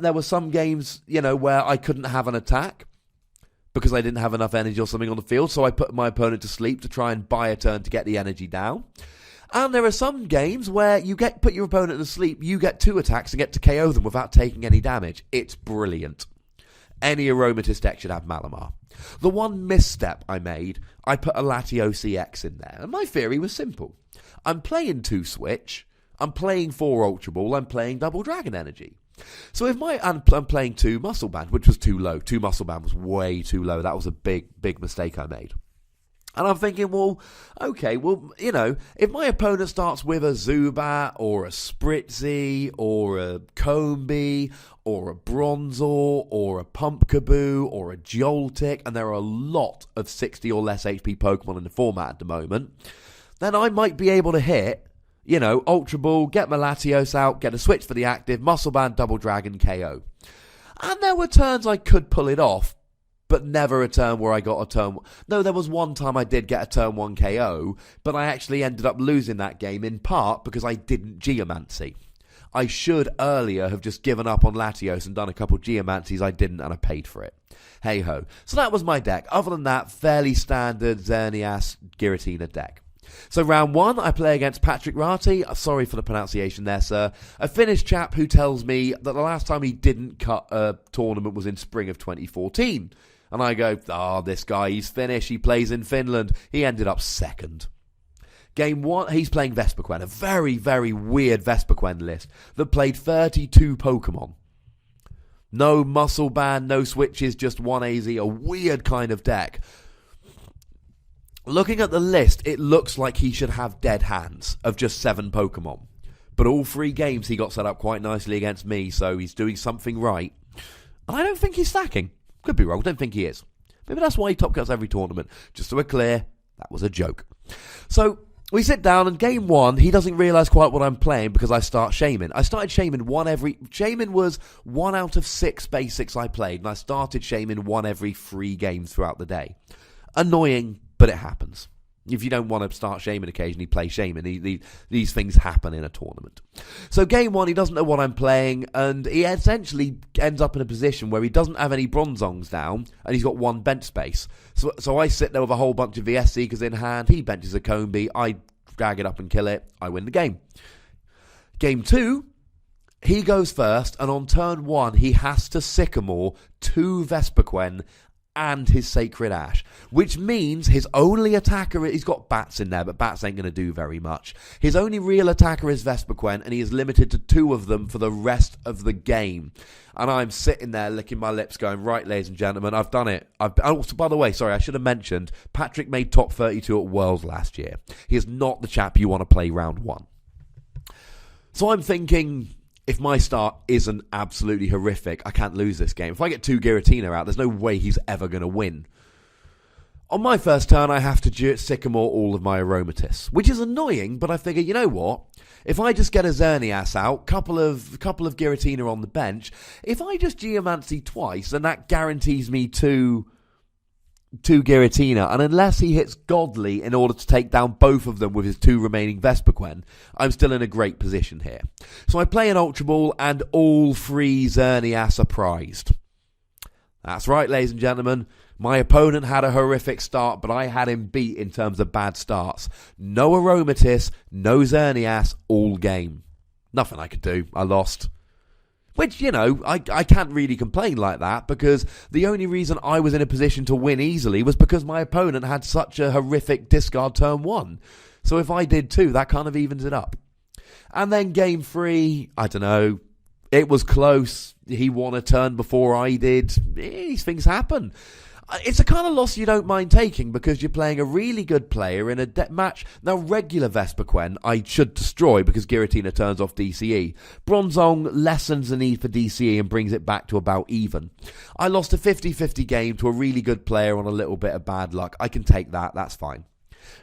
There were some games, where I couldn't have an attack because I didn't have enough energy or something on the field, so I put my opponent to sleep to try and buy a turn to get the energy down. And there are some games where you put your opponent to sleep, you get 2 attacks and get to KO them without taking any damage. It's brilliant. Any Aromatisse deck should have Malamar. The one misstep I made, I put a Latios EX in there. And my theory was simple. I'm playing 2 Switch, I'm playing 4 Ultra Ball, I'm playing Double Dragon Energy. So if I'm playing 2 Muscle Band, which was too low. 2 Muscle Band was way too low. That was a big mistake I made. And I'm thinking, well, okay, well, you know, if my opponent starts with a Zubat or a Spritzy or a Combee or a Bronzor or a Pumpkaboo or a Joltik, and there are a lot of 60 or less HP Pokemon in the format at the moment, then I might be able to hit, you know, Ultra Ball, get my Latios out, get a switch for the active, Muscle Band, Double Dragon, KO. And there were turns I could pull it off, but never a turn where I got a turn... No, there was one time I did get a turn 1 KO, but I actually ended up losing that game in part because I didn't Geomancy. I should earlier have just given up on Latios and done a couple Geomancies. I didn't, and I paid for it. Hey-ho. So that was my deck. Other than that, fairly standard Xerneas Giratina deck. So round 1, I play against Patrick Ratti. Sorry for the pronunciation there, sir. A Finnish chap who tells me that the last time he didn't cut a tournament was in spring of 2014. And I go, this guy, he's Finnish, he plays in Finland. He ended up second. Game 1, he's playing Vespiquen, a very, very weird Vespiquen list that played 32 Pokemon. No Muscle Band, no switches, just 1 AZ, a weird kind of deck. Looking at the list, it looks like he should have dead hands of just 7 Pokemon. But all 3 games he got set up quite nicely against me, so he's doing something right. And I don't think he's stacking. Could be wrong, don't think he is. Maybe that's why he top cuts every tournament. Just so we're clear, that was a joke. So, we sit down, and game 1, he doesn't realise quite what I'm playing because I start Shaman. I started Shaman Shaman was 1 out of 6 basics I played, and I started Shaman 1 every 3 games throughout the day. Annoying, but it happens. If you don't want to start Shaman occasionally, play Shaman. These things happen in a tournament. So game 1, he doesn't know what I'm playing, and he essentially ends up in a position where he doesn't have any Bronzongs down, and he's got 1 bench space. So I sit there with a whole bunch of VS Seekers in hand. He benches a Combee. I drag it up and kill it. I win the game. Game 2, he goes first, and on turn 1, he has to Sycamore 2 Vespiquen and his Sacred Ash, which means his only attacker, he's got Bats in there, but Bats ain't going to do very much. His only real attacker is Vespiquen, and he is limited to 2 of them for the rest of the game. And I'm sitting there licking my lips going, right, ladies and gentlemen, I've done it. Also, by the way, sorry, I should have mentioned, Patrick made top 32 at Worlds last year. He is not the chap you want to play round 1. So I'm thinking, if my start isn't absolutely horrific, I can't lose this game. If I get 2 Giratina out, there's no way he's ever going to win. On my first turn, I have to Sycamore all of my Aromatisse, which is annoying, but I figure, you know what? If I just get a Xerneas out, couple of Giratina on the bench, if I just Geomancy twice, then that guarantees me 2 Giratina, and unless he hits Godly in order to take down both of them with his 2 remaining Vespiquen, I'm still in a great position here. So I play an Ultra Ball, and all 3 Xerneas are prized. That's right, ladies and gentlemen. My opponent had a horrific start, but I had him beat in terms of bad starts. No Aromatisse, no Xerneas, all game. Nothing I could do. I lost. Which, you know, I can't really complain like that, because the only reason I was in a position to win easily was because my opponent had such a horrific discard turn 1. So if I did too, that kind of evens it up. And then game 3, I don't know, it was close. He won a turn before I did. These things happen. It's a kind of loss you don't mind taking because you're playing a really good player in a match. Now, regular Vespiquen I should destroy because Giratina turns off DCE. Bronzong lessens the need for DCE and brings it back to about even. I lost a 50-50 game to a really good player on a little bit of bad luck. I can take that. That's fine.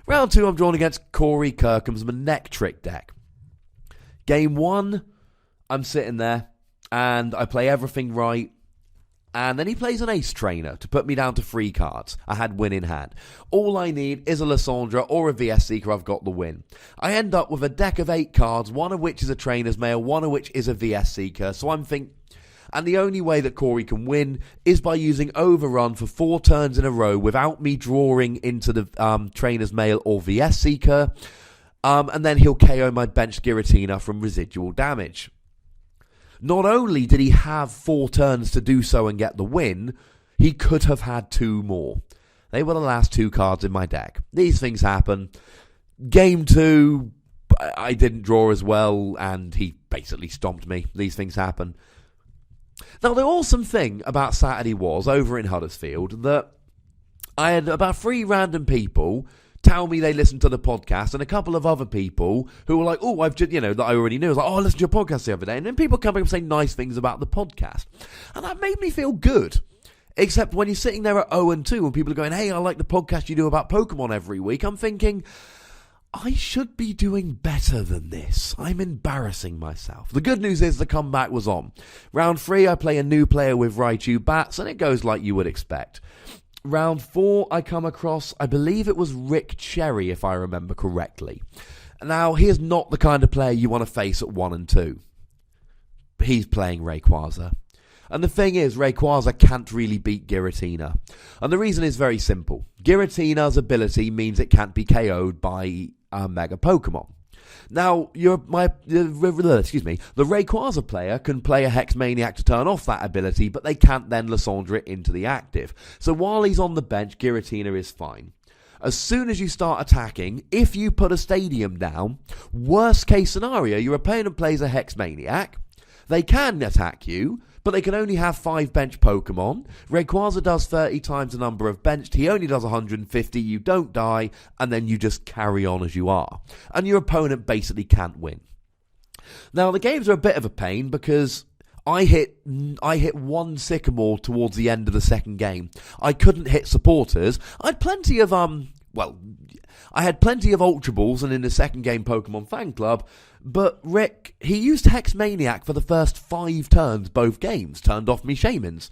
Round 2, I'm drawn against Corey Kirkham's Manectric deck. Game 1, I'm sitting there and I play everything right. And then he plays an Ace Trainer to put me down to 3 cards. I had win in hand. All I need is a Lysandra or a VS Seeker. I've got the win. I end up with a deck of 8 cards, one of which is a Trainer's Mail, one of which is a VS Seeker. So I'm thinking, and the only way that Corey can win is by using Overrun for 4 turns in a row without me drawing into the Trainer's Mail or VS Seeker. And then he'll KO my bench Giratina from residual damage. Not only did he have 4 turns to do so and get the win, he could have had 2 more. They were the last 2 cards in my deck. These things happen. Game 2, I didn't draw as well, and he basically stomped me. These things happen. Now, the awesome thing about Saturday was, over in Huddersfield, that I had about 3 random people tell me they listened to the podcast, and a couple of other people who were like, oh, I've just, that I already knew. I was like, oh, I listened to your podcast the other day. And then people come up and say nice things about the podcast. And that made me feel good. Except when you're sitting there at 0-2 and people are going, hey, I like the podcast you do about Pokemon every week, I'm thinking, I should be doing better than this. I'm embarrassing myself. The good news is the comeback was on. Round 3, I play a new player with Raichu Bats, and it goes like you would expect. Round 4, I come across, I believe it was Rick Cherry, if I remember correctly. Now, he is not the kind of player you want to face at 1-2. He's playing Rayquaza. And the thing is, Rayquaza can't really beat Giratina. And the reason is very simple. Giratina's ability means it can't be KO'd by a Mega Pokemon. Now, the Rayquaza player can play a Hex Maniac to turn off that ability, but they can't then Lysandre it into the active. So while he's on the bench, Giratina is fine. As soon as you start attacking, if you put a Stadium down, worst case scenario, your opponent plays a Hex Maniac. They can attack you, but they can only have 5 bench Pokemon. Rayquaza does 30 times the number of benched. He only does 150. You don't die, and then you just carry on as you are. And your opponent basically can't win. Now, the games are a bit of a pain because I hit 1 Sycamore towards the end of the second game. I couldn't hit supporters. I had plenty of Ultra Balls and in the second game Pokemon Fan Club, but Rick, he used Hex Maniac for the first 5 turns both games, turned off me Shaymins.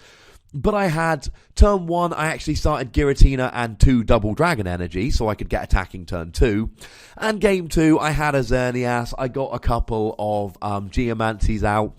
But I had, turn 1, I actually started Giratina and 2 Double Dragon Energy, so I could get attacking turn 2. And game 2, I had a Xerneas, I got a couple of Geomancies out.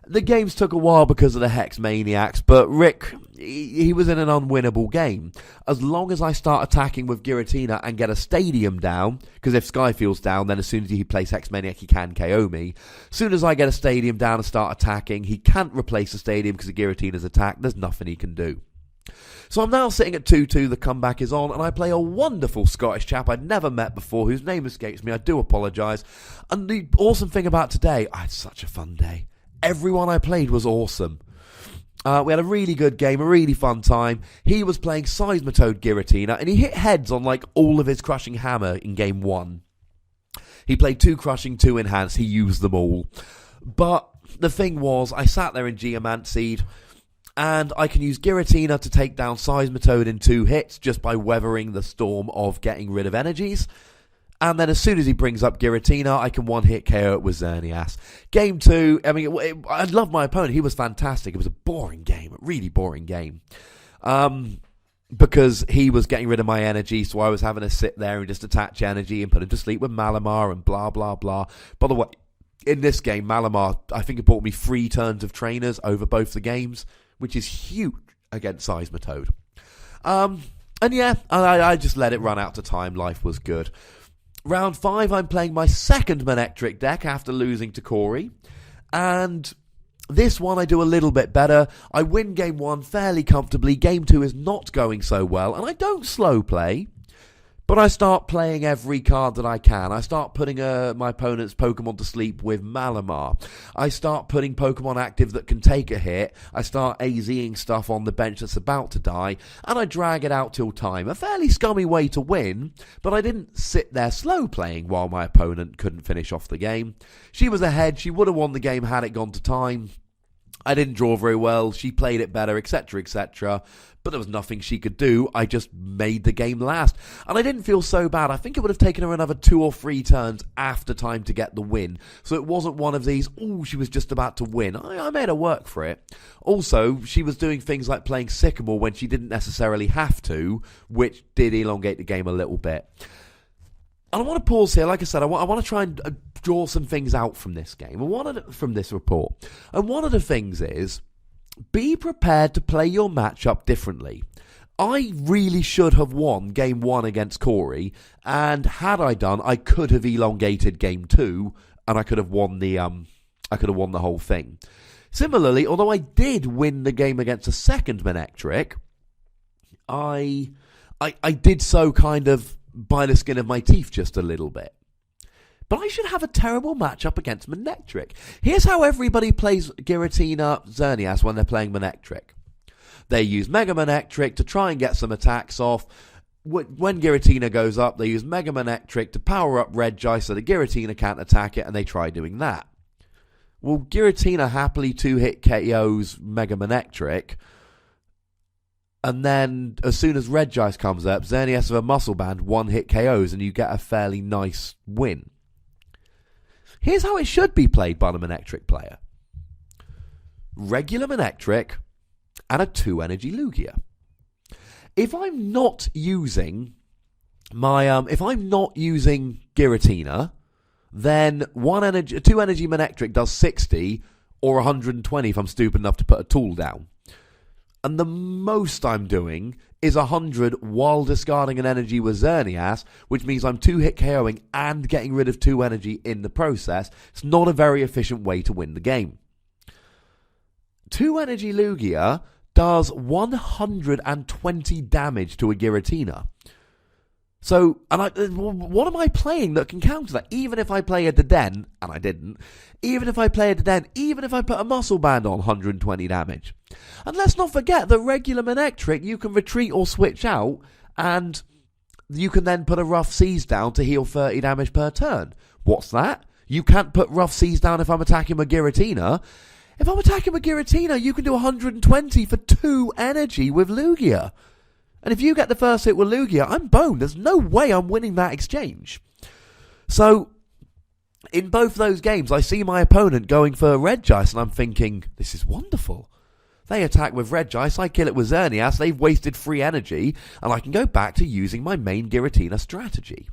The games took a while because of the Hex Maniacs, but Rick, he was in an unwinnable game. As long as I start attacking with Giratina and get a Stadium down, because if Skyfield's down, then as soon as he plays Hex Maniac, he can KO me. As soon as I get a Stadium down and start attacking, he can't replace the Stadium because of Giratina's attack. There's nothing he can do. So I'm now sitting at 2-2, the comeback is on, and I play a wonderful Scottish chap I'd never met before, whose name escapes me, I do apologise. And the awesome thing about today, I had such a fun day. Everyone I played was awesome. We had a really good game, a really fun time. He was playing Seismitoad Giratina, and he hit heads on like all of his Crushing Hammer in game 1. He played 2 Crushing, 2 Enhanced, he used them all. But the thing was, I sat there in Geomancies, and I can use Giratina to take down Seismitoad in 2 hits just by weathering the storm of getting rid of energies. And then as soon as he brings up Giratina, I can one-hit KO it with Xerneas. Game 2, I mean, I love my opponent. He was fantastic. It was a boring game, a really boring game. Because he was getting rid of my energy, so I was having to sit there and just attach energy and put him to sleep with Malamar and blah, blah, blah. By the way, in this game, Malamar, I think it bought me 3 turns of trainers over both the games, which is huge against Seismitoad. And yeah, I just let it run out to time. Life was good. Round 5, I'm playing my second Manectric deck after losing to Corey. And this one I do a little bit better. I win game 1 fairly comfortably. Game 2 is not going so well. And I don't slow play. But I start playing every card that I can. I start putting my opponent's Pokemon to sleep with Malamar. I start putting Pokemon active that can take a hit. I start AZing stuff on the bench that's about to die. And I drag it out till time. A fairly scummy way to win. But I didn't sit there slow playing while my opponent couldn't finish off the game. She was ahead. She would have won the game had it gone to time. I didn't draw very well. She played it better, etc., etc. But there was nothing she could do. I just made the game last. And I didn't feel so bad. I think it would have taken her another 2 or 3 turns after time to get the win. So it wasn't one of these, oh, she was just about to win. I made her work for it. Also, she was doing things like playing Sycamore when she didn't necessarily have to, which did elongate the game a little bit. And I want to pause here. Like I said, I want to try and draw some things out from this game and from this report. And one of the things is, be prepared to play your matchup differently. I really should have won game 1 against Corey, and had I done, I could have elongated game 2, and I could have won the whole thing. Similarly, although I did win the game against a second Manectric, I did so kind of by the skin of my teeth just a little bit. But I should have a terrible matchup against Manectric. Here's how everybody plays Giratina Xerneas when they're playing Manectric. They use Mega Manectric to try and get some attacks off. When Giratina goes up, they use Mega Manectric to power up Reggice so the Giratina can't attack it, and they try doing that. Well, Giratina happily 2-hit KOs Mega Manectric, and then as soon as Reggice comes up, Xerneas with a Muscle Band 1-hit KOs, and you get a fairly nice win. Here's how it should be played by the Manectric player. Regular Manectric and a 2-energy Lugia. If I'm not using Giratina, then 2-energy Manectric does 60 or 120 if I'm stupid enough to put a tool down. And the most I'm doing is 100 while discarding an energy with Xerneas, which means I'm 2-hit KOing and getting rid of 2 energy in the process. It's not a very efficient way to win the game. 2-energy Lugia does 120 damage to a Giratina. So, what am I playing that can counter that? Even if I play a Deden, and I didn't, even if I play a Deden, even if I put a Muscle Band on 120 damage. And let's not forget the regular Manectric, you can retreat or switch out, and you can then put a Rough Seas down to heal 30 damage per turn. What's that? You can't put Rough Seas down if I'm attacking with Giratina. If I'm attacking with Giratina, you can do 120 for 2 energy with Lugia. And if you get the first hit with Lugia, I'm boned. There's no way I'm winning that exchange. So, in both those games, I see my opponent going for Reggice, and I'm thinking, this is wonderful. They attack with Reggice, I kill it with Xerneas, they've wasted free energy, and I can go back to using my main Giratina strategy.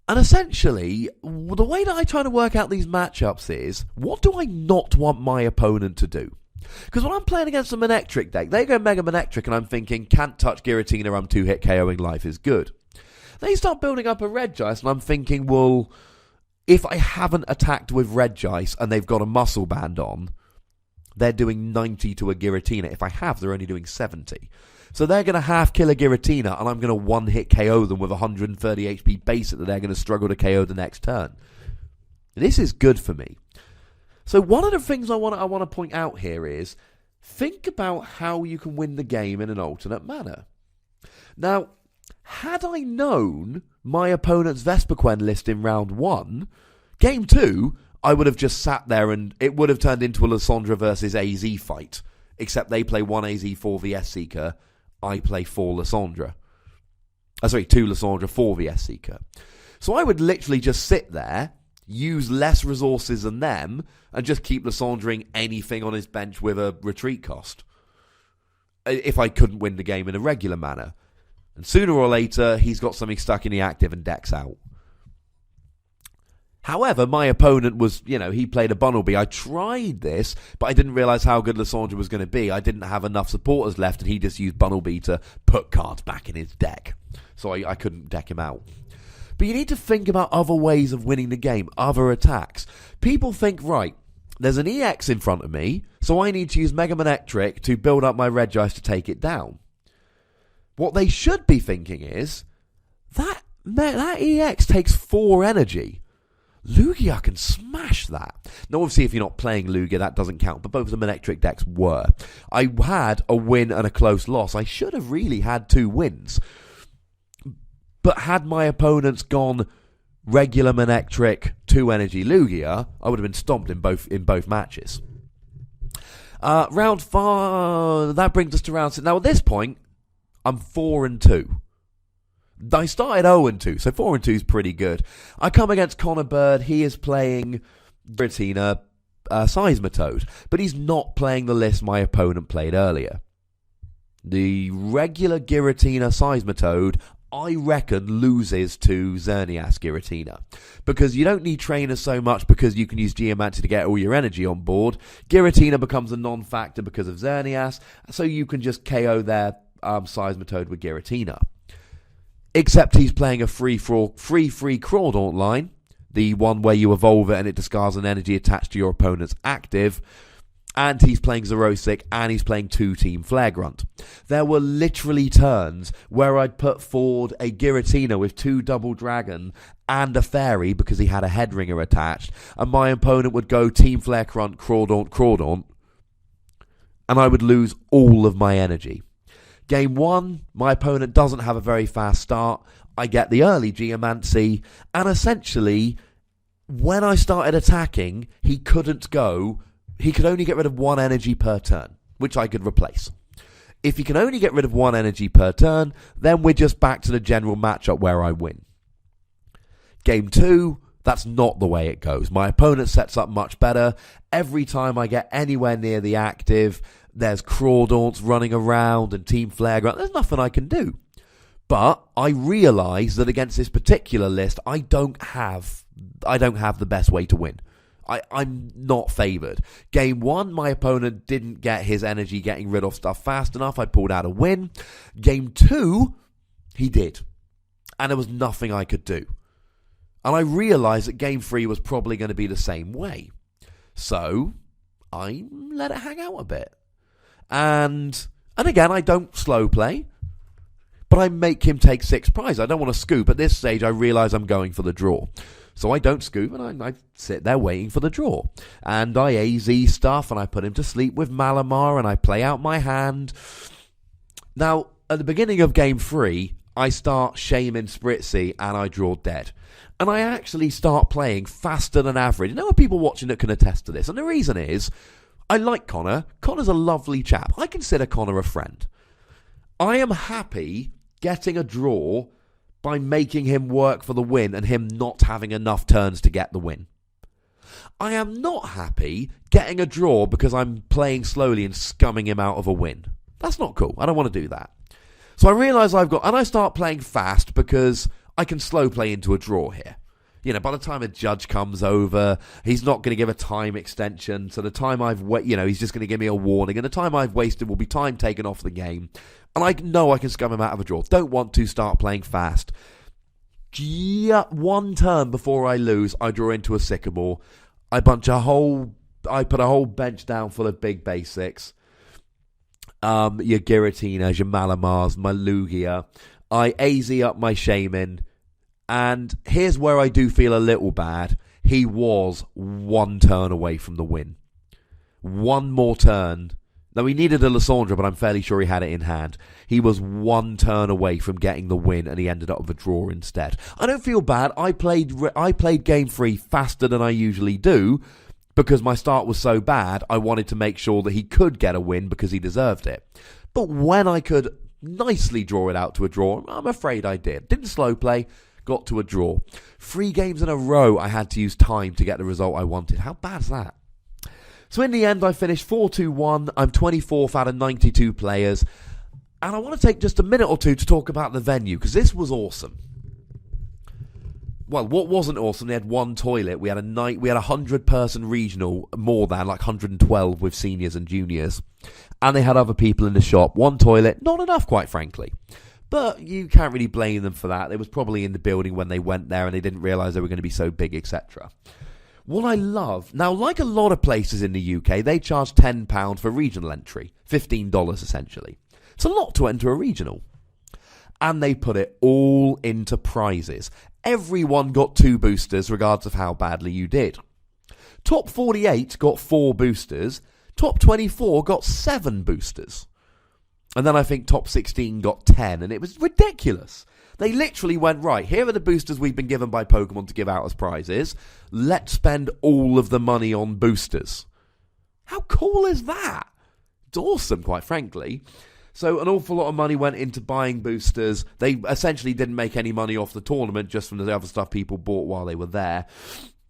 And essentially, the way that I try to work out these matchups is, what do I not want my opponent to do? Because when I'm playing against a Manectric deck, they go Mega Manectric and I'm thinking, can't touch Giratina, I'm 2-hit KOing, life is good. They start building up a Reggice and I'm thinking, well, if I haven't attacked with Reggice and they've got a Muscle Band on, they're doing 90 to a Giratina. If I have, they're only doing 70. So they're going to half kill a Giratina and I'm going to 1-hit KO them with 130 HP basic that they're going to struggle to KO the next turn. This is good for me. So one of the things I want to point out here is, think about how you can win the game in an alternate manner. Now, had I known my opponent's Vespiquen list in round 1, game 2, I would have just sat there and it would have turned into a Lysandra versus AZ fight. Except they play 1 AZ, 4 VS Seeker, I play 4 Lysandra. 2 Lysandra, 4 VS Seeker. So I would literally just sit there, use less resources than them, and just keep Lysandring anything on his bench with a retreat cost. If I couldn't win the game in a regular manner. And sooner or later, he's got something stuck in the active and decks out. However, my opponent was, he played a Bunnelby. I tried this, but I didn't realise how good Lysandra was going to be. I didn't have enough supporters left, and he just used Bunnelby to put cards back in his deck. So I couldn't deck him out. But you need to think about other ways of winning the game, other attacks. People think, right, there's an EX in front of me, so I need to use Mega Manectric to build up my Reggice to take it down. What they should be thinking is, that EX takes 4 energy. Lugia can smash that. Now, obviously, if you're not playing Lugia, that doesn't count, but both of the Manectric decks were. I had a win and a close loss. I should have really had 2 wins. But had my opponents gone regular Manectric, 2 energy Lugia, I would have been stomped in both matches. Round 4, that brings us to round 6. Now, at this point, I'm 4-2. I started 0-2, so 4-2 is pretty good. I come against Connor Bird. He is playing Giratina, Seismitoad, but he's not playing the list my opponent played earlier. The regular Giratina Seismitoad, I reckon, loses to Xerneas Giratina. Because you don't need trainers so much because you can use Geomancy to get all your energy on board. Giratina becomes a non-factor because of Xerneas, so you can just KO their Seismitoad with Giratina. Except he's playing a free Crawdaunt line, the one where you evolve it and it discards an energy attached to your opponent's active. and he's playing Xerosic, and he's playing 2 Team Flare Grunt. There were literally turns where I'd put forward a Giratina with 2 Double Dragon and a Fairy because he had a Headringer attached, and my opponent would go Team Flare Grunt, Crawdaunt, and I would lose all of my energy. Game 1, my opponent doesn't have a very fast start. I get the early Geomancy, and essentially, when I started attacking, he could only get rid of 1 energy per turn, which I could replace. If he can only get rid of 1 energy per turn, then we're just back to the general matchup where I win. Game 2, that's not the way it goes. My opponent sets up much better. Every time I get anywhere near the active, there's Crawdaunts running around and Team Flare Grunt. There's nothing I can do. But I realise that against this particular list, I don't have the best way to win. I'm not favoured. Game 1, my opponent didn't get his energy getting rid of stuff fast enough. I pulled out a win. Game 2, he did. And there was nothing I could do. And I realised that Game 3 was probably going to be the same way. So I let it hang out a bit. And again, I don't slow play. But I make him take 6 prizes. I don't want to scoop. At this stage, I realise I'm going for the draw. So I don't scoop, and I sit there waiting for the draw. And I AZ stuff, and I put him to sleep with Malamar, and I play out my hand. Now, at the beginning of Game 3, I start shaming Spritzy, and I draw dead. And I actually start playing faster than average. And there are people watching that can attest to this. And the reason is, I like Connor. Connor's a lovely chap. I consider Connor a friend. I am happy getting a draw by making him work for the win and him not having enough turns to get the win. I am not happy getting a draw because I'm playing slowly and scumming him out of a win. That's not cool. I don't want to do that. So I realise and I start playing fast because I can slow play into a draw here. You know, by the time a judge comes over, he's not going to give a time extension. So the time he's just going to give me a warning. And the time I've wasted will be time taken off the game. And I know I can scum him out of a draw. Don't want to start playing fast. 1 turn before I lose, I draw into a Sycamore. I put a whole bench down full of big basics. Your Giratinas, your Malamars, my Lugia. I AZ up my Shaman. And here's where I do feel a little bad. He was 1 turn away from the win. 1 more turn. Now, he needed a Lysandra, but I'm fairly sure he had it in hand. He was 1 turn away from getting the win, and he ended up with a draw instead. I don't feel bad. I played Game 3 faster than I usually do, because my start was so bad, I wanted to make sure that he could get a win because he deserved it. But when I could nicely draw it out to a draw, I'm afraid I did. Didn't slow play, got to a draw. 3 games in a row, I had to use time to get the result I wanted. How bad is that? So in the end, I finished 4-2-1. I'm 24th out of 92 players. And I want to take just a minute or two to talk about the venue, because this was awesome. Well, what wasn't awesome, they had 1 toilet. We had a 100-person regional, more than, like 112 with seniors and juniors. And they had other people in the shop. 1 toilet, not enough, quite frankly. But you can't really blame them for that. They was probably in the building when they went there and they didn't realise they were going to be so big, etc. What I love, now like a lot of places in the UK, they charge £10 for regional entry. $15 essentially. It's a lot to enter a regional. And they put it all into prizes. Everyone got 2 boosters regardless of how badly you did. Top 48 got 4 boosters. Top 24 got 7 boosters. And then I think top 16 got 10. And it was ridiculous. They literally went, right, here are the boosters we've been given by Pokemon to give out as prizes. Let's spend all of the money on boosters. How cool is that? It's awesome, quite frankly. So an awful lot of money went into buying boosters. They essentially didn't make any money off the tournament, just from the other stuff people bought while they were there.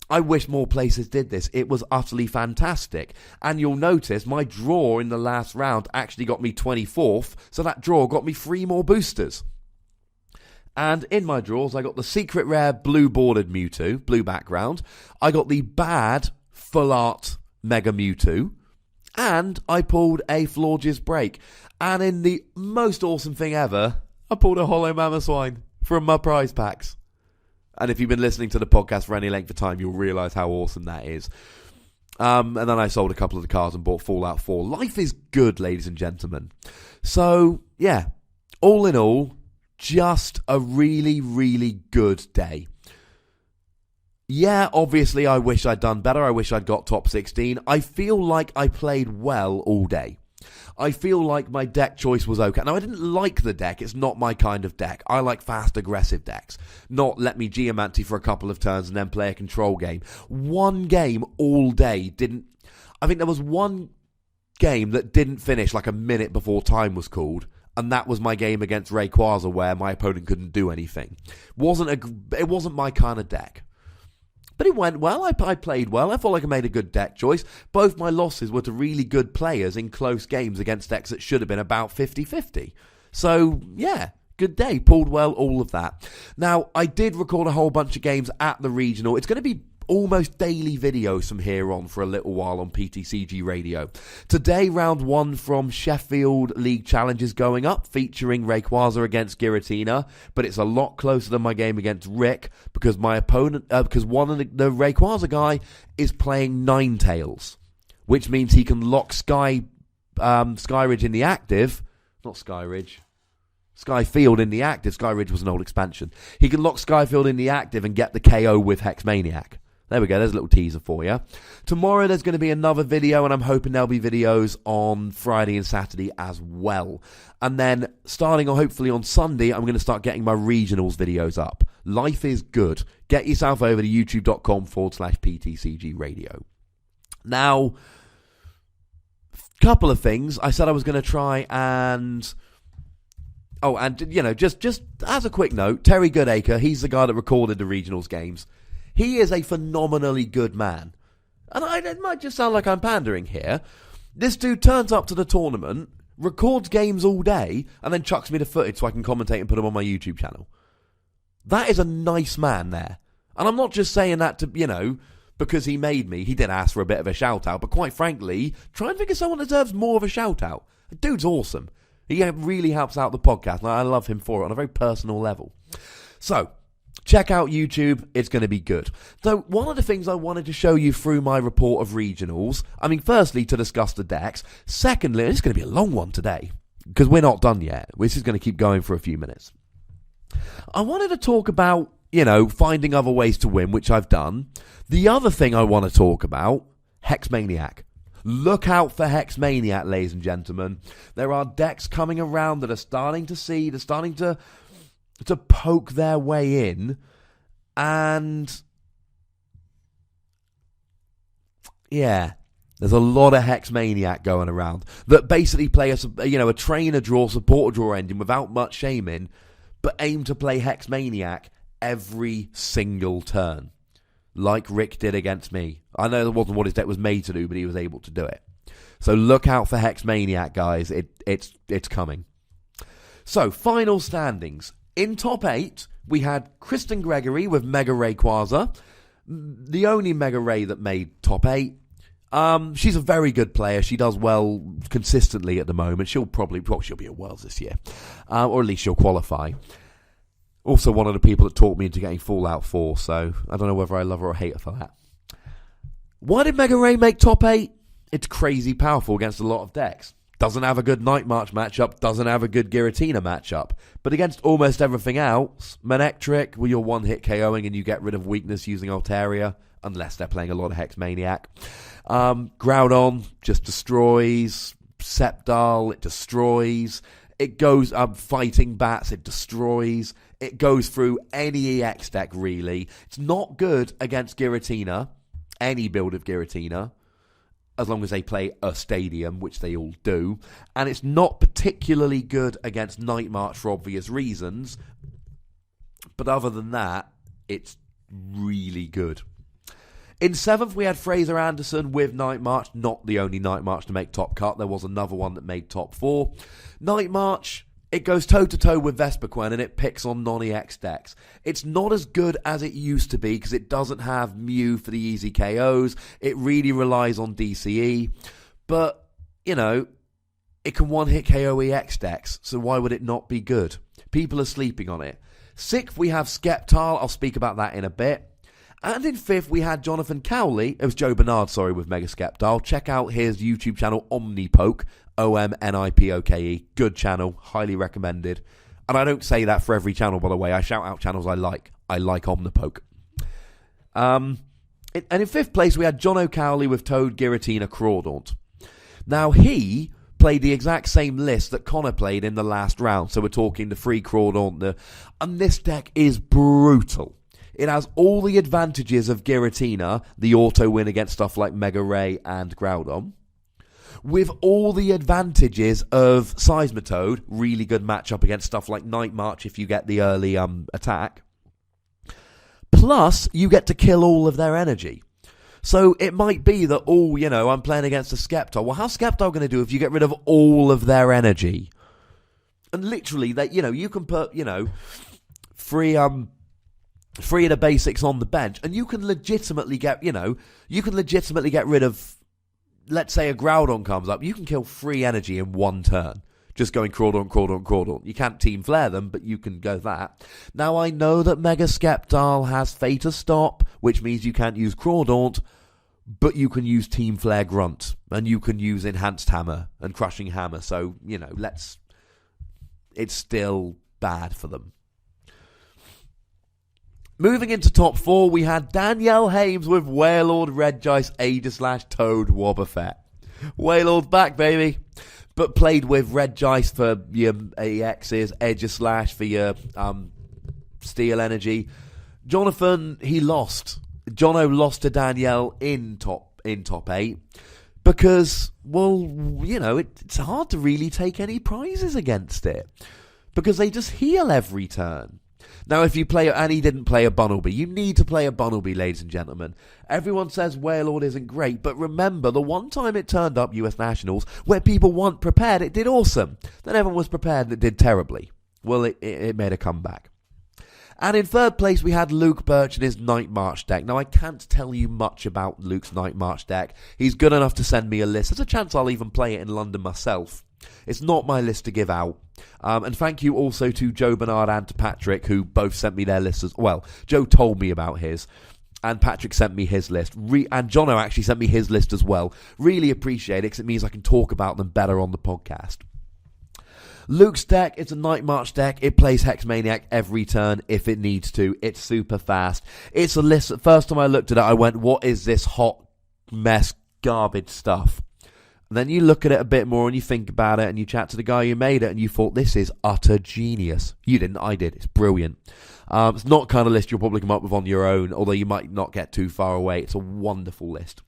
I wish more places did this. It was utterly fantastic. And you'll notice my draw in the last round actually got me 24th, so that draw got me 3 more boosters. And in my draws, I got the secret rare blue bordered Mewtwo, blue background. I got the bad full art Mega Mewtwo. And I pulled a Florges Break. And in the most awesome thing ever, I pulled a Hollow Mamoswine from my prize packs. And if you've been listening to the podcast for any length of time, you'll realise how awesome that is. And then I sold a couple of the cards and bought Fallout 4. Life is good, ladies and gentlemen. So, yeah, all in all, just a really, really good day. Yeah, obviously, I wish I'd done better. I wish I'd got top 16. I feel like I played well all day. I feel like my deck choice was okay. Now, I didn't like the deck. It's not my kind of deck. I like fast, aggressive decks. Not let me Geomancy for a couple of turns and then play a control game. One game all day didn't... I think there was one game that didn't finish like a minute before time was called. And that was my game against Rayquaza where my opponent couldn't do anything. It wasn't my kind of deck. But it went well. I played well. I felt like I made a good deck choice. Both my losses were to really good players in close games against decks that should have been about 50-50. So, yeah, good day. Pulled well, all of that. Now, I did record a whole bunch of games at the regional. It's going to be almost daily videos from here on for a little while on PTCG Radio. Today, round 1 from Sheffield League Challenge is going up, featuring Rayquaza against Giratina, but it's a lot closer than my game against Rick, because my opponent, because one of the Rayquaza guy is playing Ninetales, which means he can lock Skyridge in the active, not Skyridge, Skyfield in the active. Skyridge was an old expansion. He can lock Skyfield in the active and get the KO with Hexmaniac. There we go, there's a little teaser for you. Tomorrow there's going to be another video, and I'm hoping there'll be videos on Friday and Saturday as well. And then, starting hopefully on Sunday, I'm going to start getting my regionals videos up. Life is good. Get yourself over to youtube.com/PTCGRadio. Now, couple of things. I said I was going to try and... Oh, and, you know, just as a quick note, Terry Goodacre, he's the guy that recorded the regionals games. He is a phenomenally good man. And it might just sound like I'm pandering here. This dude turns up to the tournament, records games all day, and then chucks me the footage so I can commentate and put them on my YouTube channel. That is a nice man there. And I'm not just saying that to, you know, because he made me. He did ask for a bit of a shout-out, but quite frankly, try and think of someone that deserves more of a shout-out. The dude's awesome. He really helps out the podcast, and I love him for it on a very personal level. So, check out YouTube, it's going to be good. So, one of the things I wanted to show you through my report of regionals, I mean, firstly, to discuss the decks. Secondly, it's going to be a long one today, because we're not done yet. This is going to keep going for a few minutes. I wanted to talk about, you know, finding other ways to win, which I've done. The other thing I want to talk about, Hexmaniac. Look out for Hexmaniac, ladies and gentlemen. There are decks coming around that are starting to poke their way in, and yeah, there's a lot of Hexmaniac going around that basically play a trainer draw, supporter draw engine without much shaming, but aim to play Hexmaniac every single turn, like Rick did against me. I know that wasn't what his deck was made to do, but he was able to do it. So look out for Hexmaniac, guys. It's coming. So, final standings. In top 8, we had Kristen Gregory with Mega Rayquaza, the only Mega Ray that made top 8. She's a very good player. She does well consistently at the moment. She'll be at Worlds this year, or at least she'll qualify. Also, one of the people that talked me into getting Fallout 4, so I don't know whether I love her or hate her for that. Why did Mega Ray make top 8? It's crazy powerful against a lot of decks. Doesn't have a good Night March matchup, doesn't have a good Giratina matchup. But against almost everything else, Manectric, well, you're one-hit KOing and you get rid of weakness using Altaria, unless they're playing a lot of Hexmaniac. Groudon just destroys. Sceptile, it destroys. It goes fighting bats, it destroys. It goes through any EX deck, really. It's not good against Giratina, any build of Giratina, as long as they play a stadium, which they all do. And it's not particularly good against Night March for obvious reasons. But other than that, it's really good. In 7th, we had Fraser Anderson with Night March. Not the only Night March to make top cut. There was another one that made top 4. Night March, it goes toe-to-toe with Vespiquen, and it picks on non-EX decks. It's not as good as it used to be, because it doesn't have Mew for the easy KOs. It really relies on DCE. But, you know, it can one-hit KO EX decks, so why would it not be good? People are sleeping on it. 6th, we have Sceptile. I'll speak about that in a bit. And in 5th, we had Jonathan Cowley. It was Joe Bernard, with Mega Skeptile. Check out his YouTube channel, Omnipoke. Omnipoke. Good channel. Highly recommended. And I don't say that for every channel, by the way. I shout out channels I like. I like Omnipoke. And in 5th place, we had John O'Cowley with Toad, Giratina, Crawdaunt. Now, he played the exact same list that Connor played in the last round. So we're talking the free Crawdaunt. And this deck is brutal. It has all the advantages of Giratina, the auto win against stuff like Mega Ray and Groudon, with all the advantages of Seismitoad, really good matchup against stuff like Night March if you get the early attack. Plus, you get to kill all of their energy. So it might be that, I'm playing against a Skeptile. Well, how's Skeptile going to do if you get rid of all of their energy? And literally, you can put, free of the basics on the bench, and you can legitimately get rid of, let's say a Groudon comes up, you can kill 3 energy in 1 turn. Just going Crawdaunt. You can't Team Flare them, but you can go that. Now, I know that Mega Skeptile has Fatal Stop, which means you can't use Crawdaunt, but you can use Team Flare Grunt, and you can use Enhanced Hammer and Crushing Hammer, so, it's still bad for them. Moving into top 4, we had Danielle Hames with Wailord, Regice, Aegislash, Toad, Wobbuffet. Wailord's back, baby. But played with Regice for your AXs, Aegislash for your Steel Energy. Jonathan, he lost. Jono lost to Danielle in top 8. Because, it's hard to really take any prizes against it. Because they just heal every turn. Now, if you play, and he didn't play a Bunnelby, you need to play a Bunnelby, ladies and gentlemen. Everyone says Wailord isn't great, but remember, the one time it turned up US Nationals, where people weren't prepared, it did awesome. Then everyone was prepared and it did terribly. Well, it made a comeback. And in 3rd place, we had Luke Birch and his Night March deck. Now, I can't tell you much about Luke's Night March deck. He's good enough to send me a list. There's a chance I'll even play it in London myself. It's not my list to give out. And thank you also to Joe Bernard and to Patrick, who both sent me their lists as well. Joe told me about his, and Patrick sent me his list. And Jono actually sent me his list as well. Really appreciate it, because it means I can talk about them better on the podcast. Luke's deck, it's a Night March deck. It plays Hex Maniac every turn if it needs to. It's super fast. It's a list. The first time I looked at it, I went, what is this hot mess garbage stuff? And then you look at it a bit more and you think about it and you chat to the guy who made it and you thought, this is utter genius. You didn't, I did. It's brilliant. It's not kind of list you'll probably come up with on your own, although you might not get too far away. It's a wonderful list.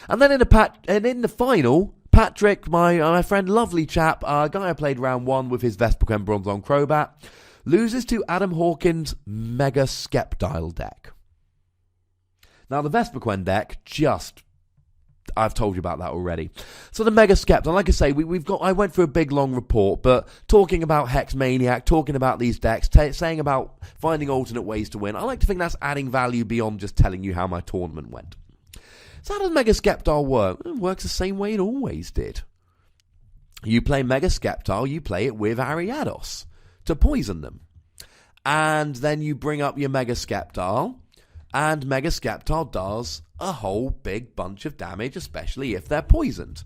And then in the final, Patrick, my friend, lovely chap, guy I played round 1 with his Vespiquen Bronzong Crobat, loses to Adam Hawkins' Mega Skeptile deck. Now, the Vespiquen deck I've told you about that already. So the Mega Skeptile, like I say, I went through a big long report, but talking about Hex Maniac, talking about these decks, saying about finding alternate ways to win, I like to think that's adding value beyond just telling you how my tournament went. So how does Mega Skeptile work? It works the same way it always did. You play Mega Skeptile, you play it with Ariados to poison them. And then you bring up your Mega Skeptile, and Mega Skeptile does a whole big bunch of damage, especially if they're poisoned.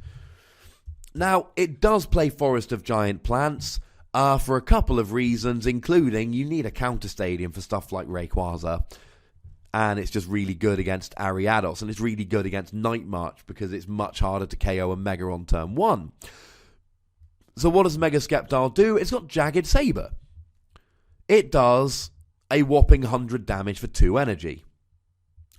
Now, it does play Forest of Giant Plants for a couple of reasons, including you need a counter stadium for stuff like Rayquaza, and it's just really good against Ariados, and it's really good against Night March because it's much harder to KO a Mega on turn 1. So what does Mega Skeptile do? It's got Jagged Saber. It does a whopping 100 damage for 2 energy.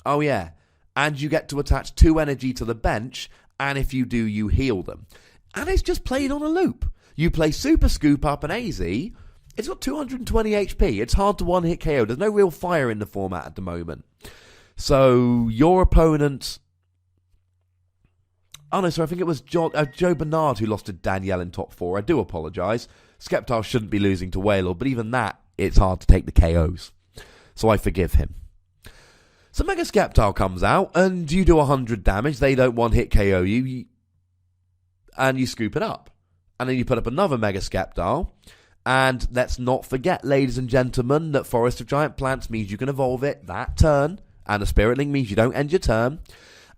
Oh yeah. And you get to attach 2 energy to the bench, and if you do, you heal them. And it's just played on a loop. You play Super Scoop Up and AZ, it's got 220 HP. It's hard to one-hit KO. There's no real fire in the format at the moment. So your opponent... Oh no, sorry, I think it was Joe Bernard who lost to Danielle in top 4. I do apologise. Skeptile shouldn't be losing to Wailord, but even that, it's hard to take the KOs. So I forgive him. So Mega Skeptile comes out, and you do 100 damage. They don't one-hit KO you, and you scoop it up. And then you put up another Mega Skeptile. And let's not forget, ladies and gentlemen, that Forest of Giant Plants means you can evolve it that turn, and a Spirit Link means you don't end your turn.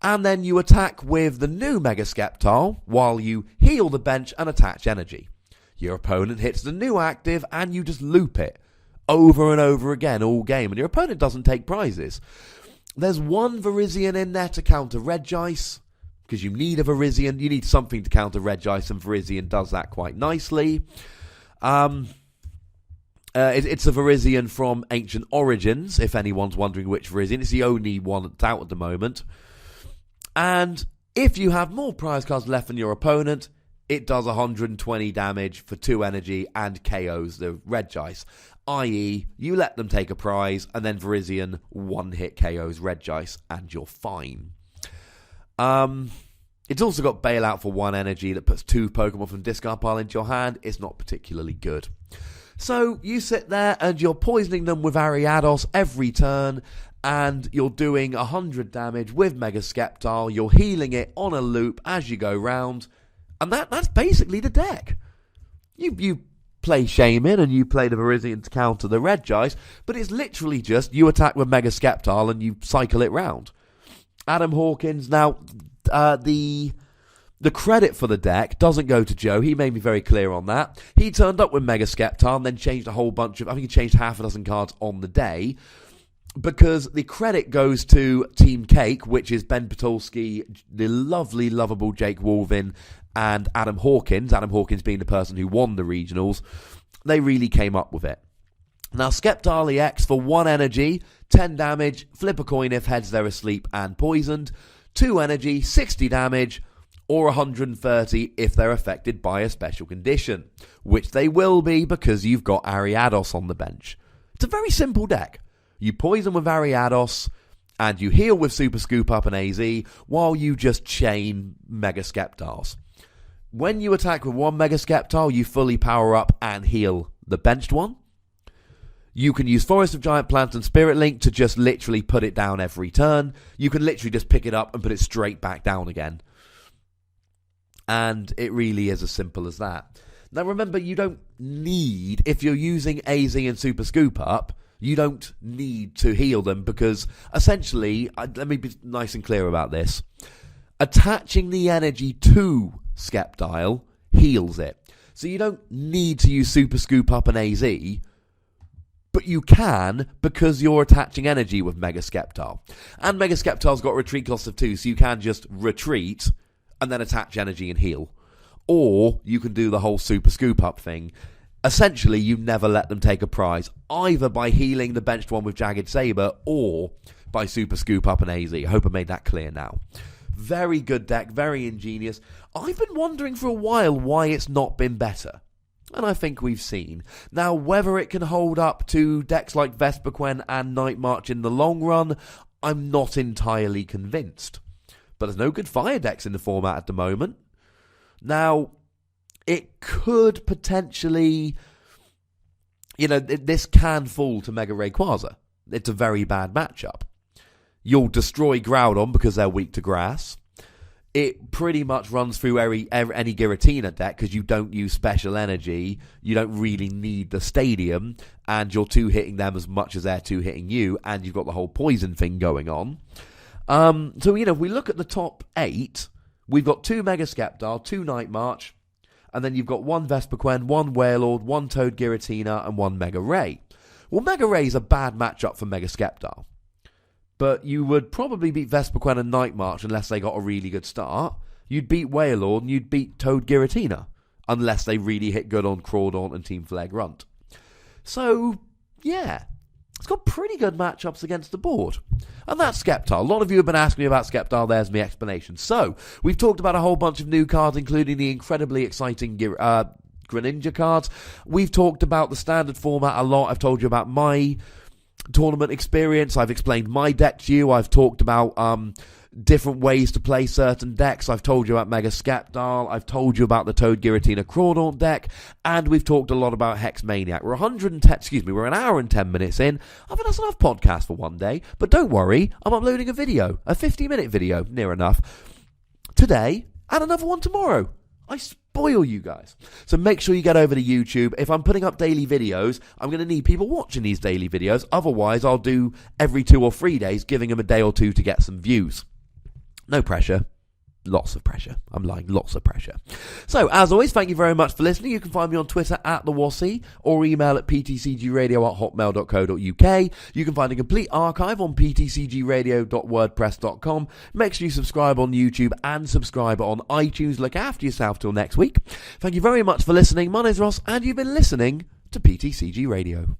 And then you attack with the new Mega Sceptile while you heal the bench and attach energy. Your opponent hits the new active and you just loop it over and over again all game. And your opponent doesn't take prizes. There's one Virizion in there to counter Regice, because you need a Virizion. You need something to counter Regice, and Virizion does that quite nicely. It's a Virizion from Ancient Origins, if anyone's wondering which Virizion. It's the only one that's out at the moment. And if you have more prize cards left than your opponent, it does 120 damage for 2 energy and KOs the Regice. I.e., you let them take a prize, and then Virizion one-hit KOs Regice, and you're fine. It's also got Bailout for 1 energy that puts 2 Pokemon from discard pile into your hand. It's not particularly good. So you sit there and you're poisoning them with Ariados every turn, and you're doing 100 damage with Mega Sceptile. You're healing it on a loop as you go round, and that's basically the deck. You play Shaman and you play the Virizion to counter the Regice, but it's literally just you attack with Mega Sceptile and you cycle it round. Adam Hawkins, now the credit for the deck doesn't go to Joe. He made me very clear on that. He turned up with Mega Sceptile and then changed a whole bunch of, I think he changed half a dozen cards on the day, because the credit goes to Team Cake, which is Ben Patulski, the lovely, lovable Jake Wolvin, and Adam Hawkins being the person who won the regionals. They really came up with it. Now, Sceptile EX for 1 energy, 10 damage, flip a coin if heads they're asleep and poisoned, 2 energy, 60 damage, or 130 if they're affected by a special condition, which they will be because you've got Ariados on the bench. It's a very simple deck. You poison with Ariados, and you heal with Super Scoop Up and AZ, while you just chain Mega Sceptiles. When you attack with 1 Mega Sceptile, you fully power up and heal the benched one. You can use Forest of Giant Plants and Spirit Link to just literally put it down every turn. You can literally just pick it up and put it straight back down again. And it really is as simple as that. Now remember, you don't need, if you're using AZ and Super Scoop Up, you don't need to heal them, because essentially, let me be nice and clear about this, attaching the energy to Sceptile heals it. So you don't need to use Super Scoop Up and AZ, but you can, because you're attaching energy with Mega Sceptile. And Mega Sceptile's got a retreat cost of 2, so you can just retreat and then attach energy and heal. Or you can do the whole Super Scoop Up thing. Essentially, you never let them take a prize, either by healing the benched one with Jagged Saber or by Super Scoop Up and AZ. I hope I made that clear now. Very good deck, very ingenious. I've been wondering for a while why it's not been better, and I think we've seen. Now, whether it can hold up to decks like Vespiquen and Night March in the long run, I'm not entirely convinced. But there's no good fire decks in the format at the moment. Now, it could potentially, this can fall to Mega Rayquaza. It's a very bad matchup. You'll destroy Groudon because they're weak to grass. It pretty much runs through any Giratina deck because you don't use special energy. You don't really need the stadium, and you're 2-hitting them as much as they're 2-hitting you, and you've got the whole poison thing going on. So, if we look at the top 8, we've got 2 Mega Sceptile, 2 Night March, and then you've got 1 Vespiquen, 1 Wailord, 1 Toad Giratina, and 1 Mega Ray. Well, Mega Ray is a bad matchup for Mega Sceptile. But you would probably beat Vespiquen and Night March unless they got a really good start. You'd beat Wailord and you'd beat Toad Giratina unless they really hit good on Crawdaunt and Team Flare Grunt. So, yeah, it's got pretty good matchups against the board. And that's Sceptile. A lot of you have been asking me about Sceptile. There's my explanation. So, we've talked about a whole bunch of new cards, including the incredibly exciting Greninja cards. We've talked about the standard format a lot. I've told you about my tournament experience. I've explained my deck to you. I've talked about different ways to play certain decks. I've told you about Mega Sceptile. I've told you about the Toad Giratina Crawdaunt deck, and we've talked a lot about Hex Maniac. We're an hour and 10 minutes in. I think that's enough podcast for one day, but don't worry, I'm uploading a 50-minute video, near enough, today, and another one tomorrow. I spoil you guys. So make sure you get over to YouTube. If I'm putting up daily videos, I'm going to need people watching these daily videos. Otherwise, I'll do every 2 or 3 days, giving them a day or two to get some views. No pressure. Lots of pressure. I'm lying. Lots of pressure. So, as always, thank you very much for listening. You can find me on Twitter @TheWassy or email at ptcgradio@hotmail.co.uk. You can find a complete archive on ptcgradio.wordpress.com. Make sure you subscribe on YouTube and subscribe on iTunes. Look after yourself till next week. Thank you very much for listening. My name's Ross, and you've been listening to PTCG Radio.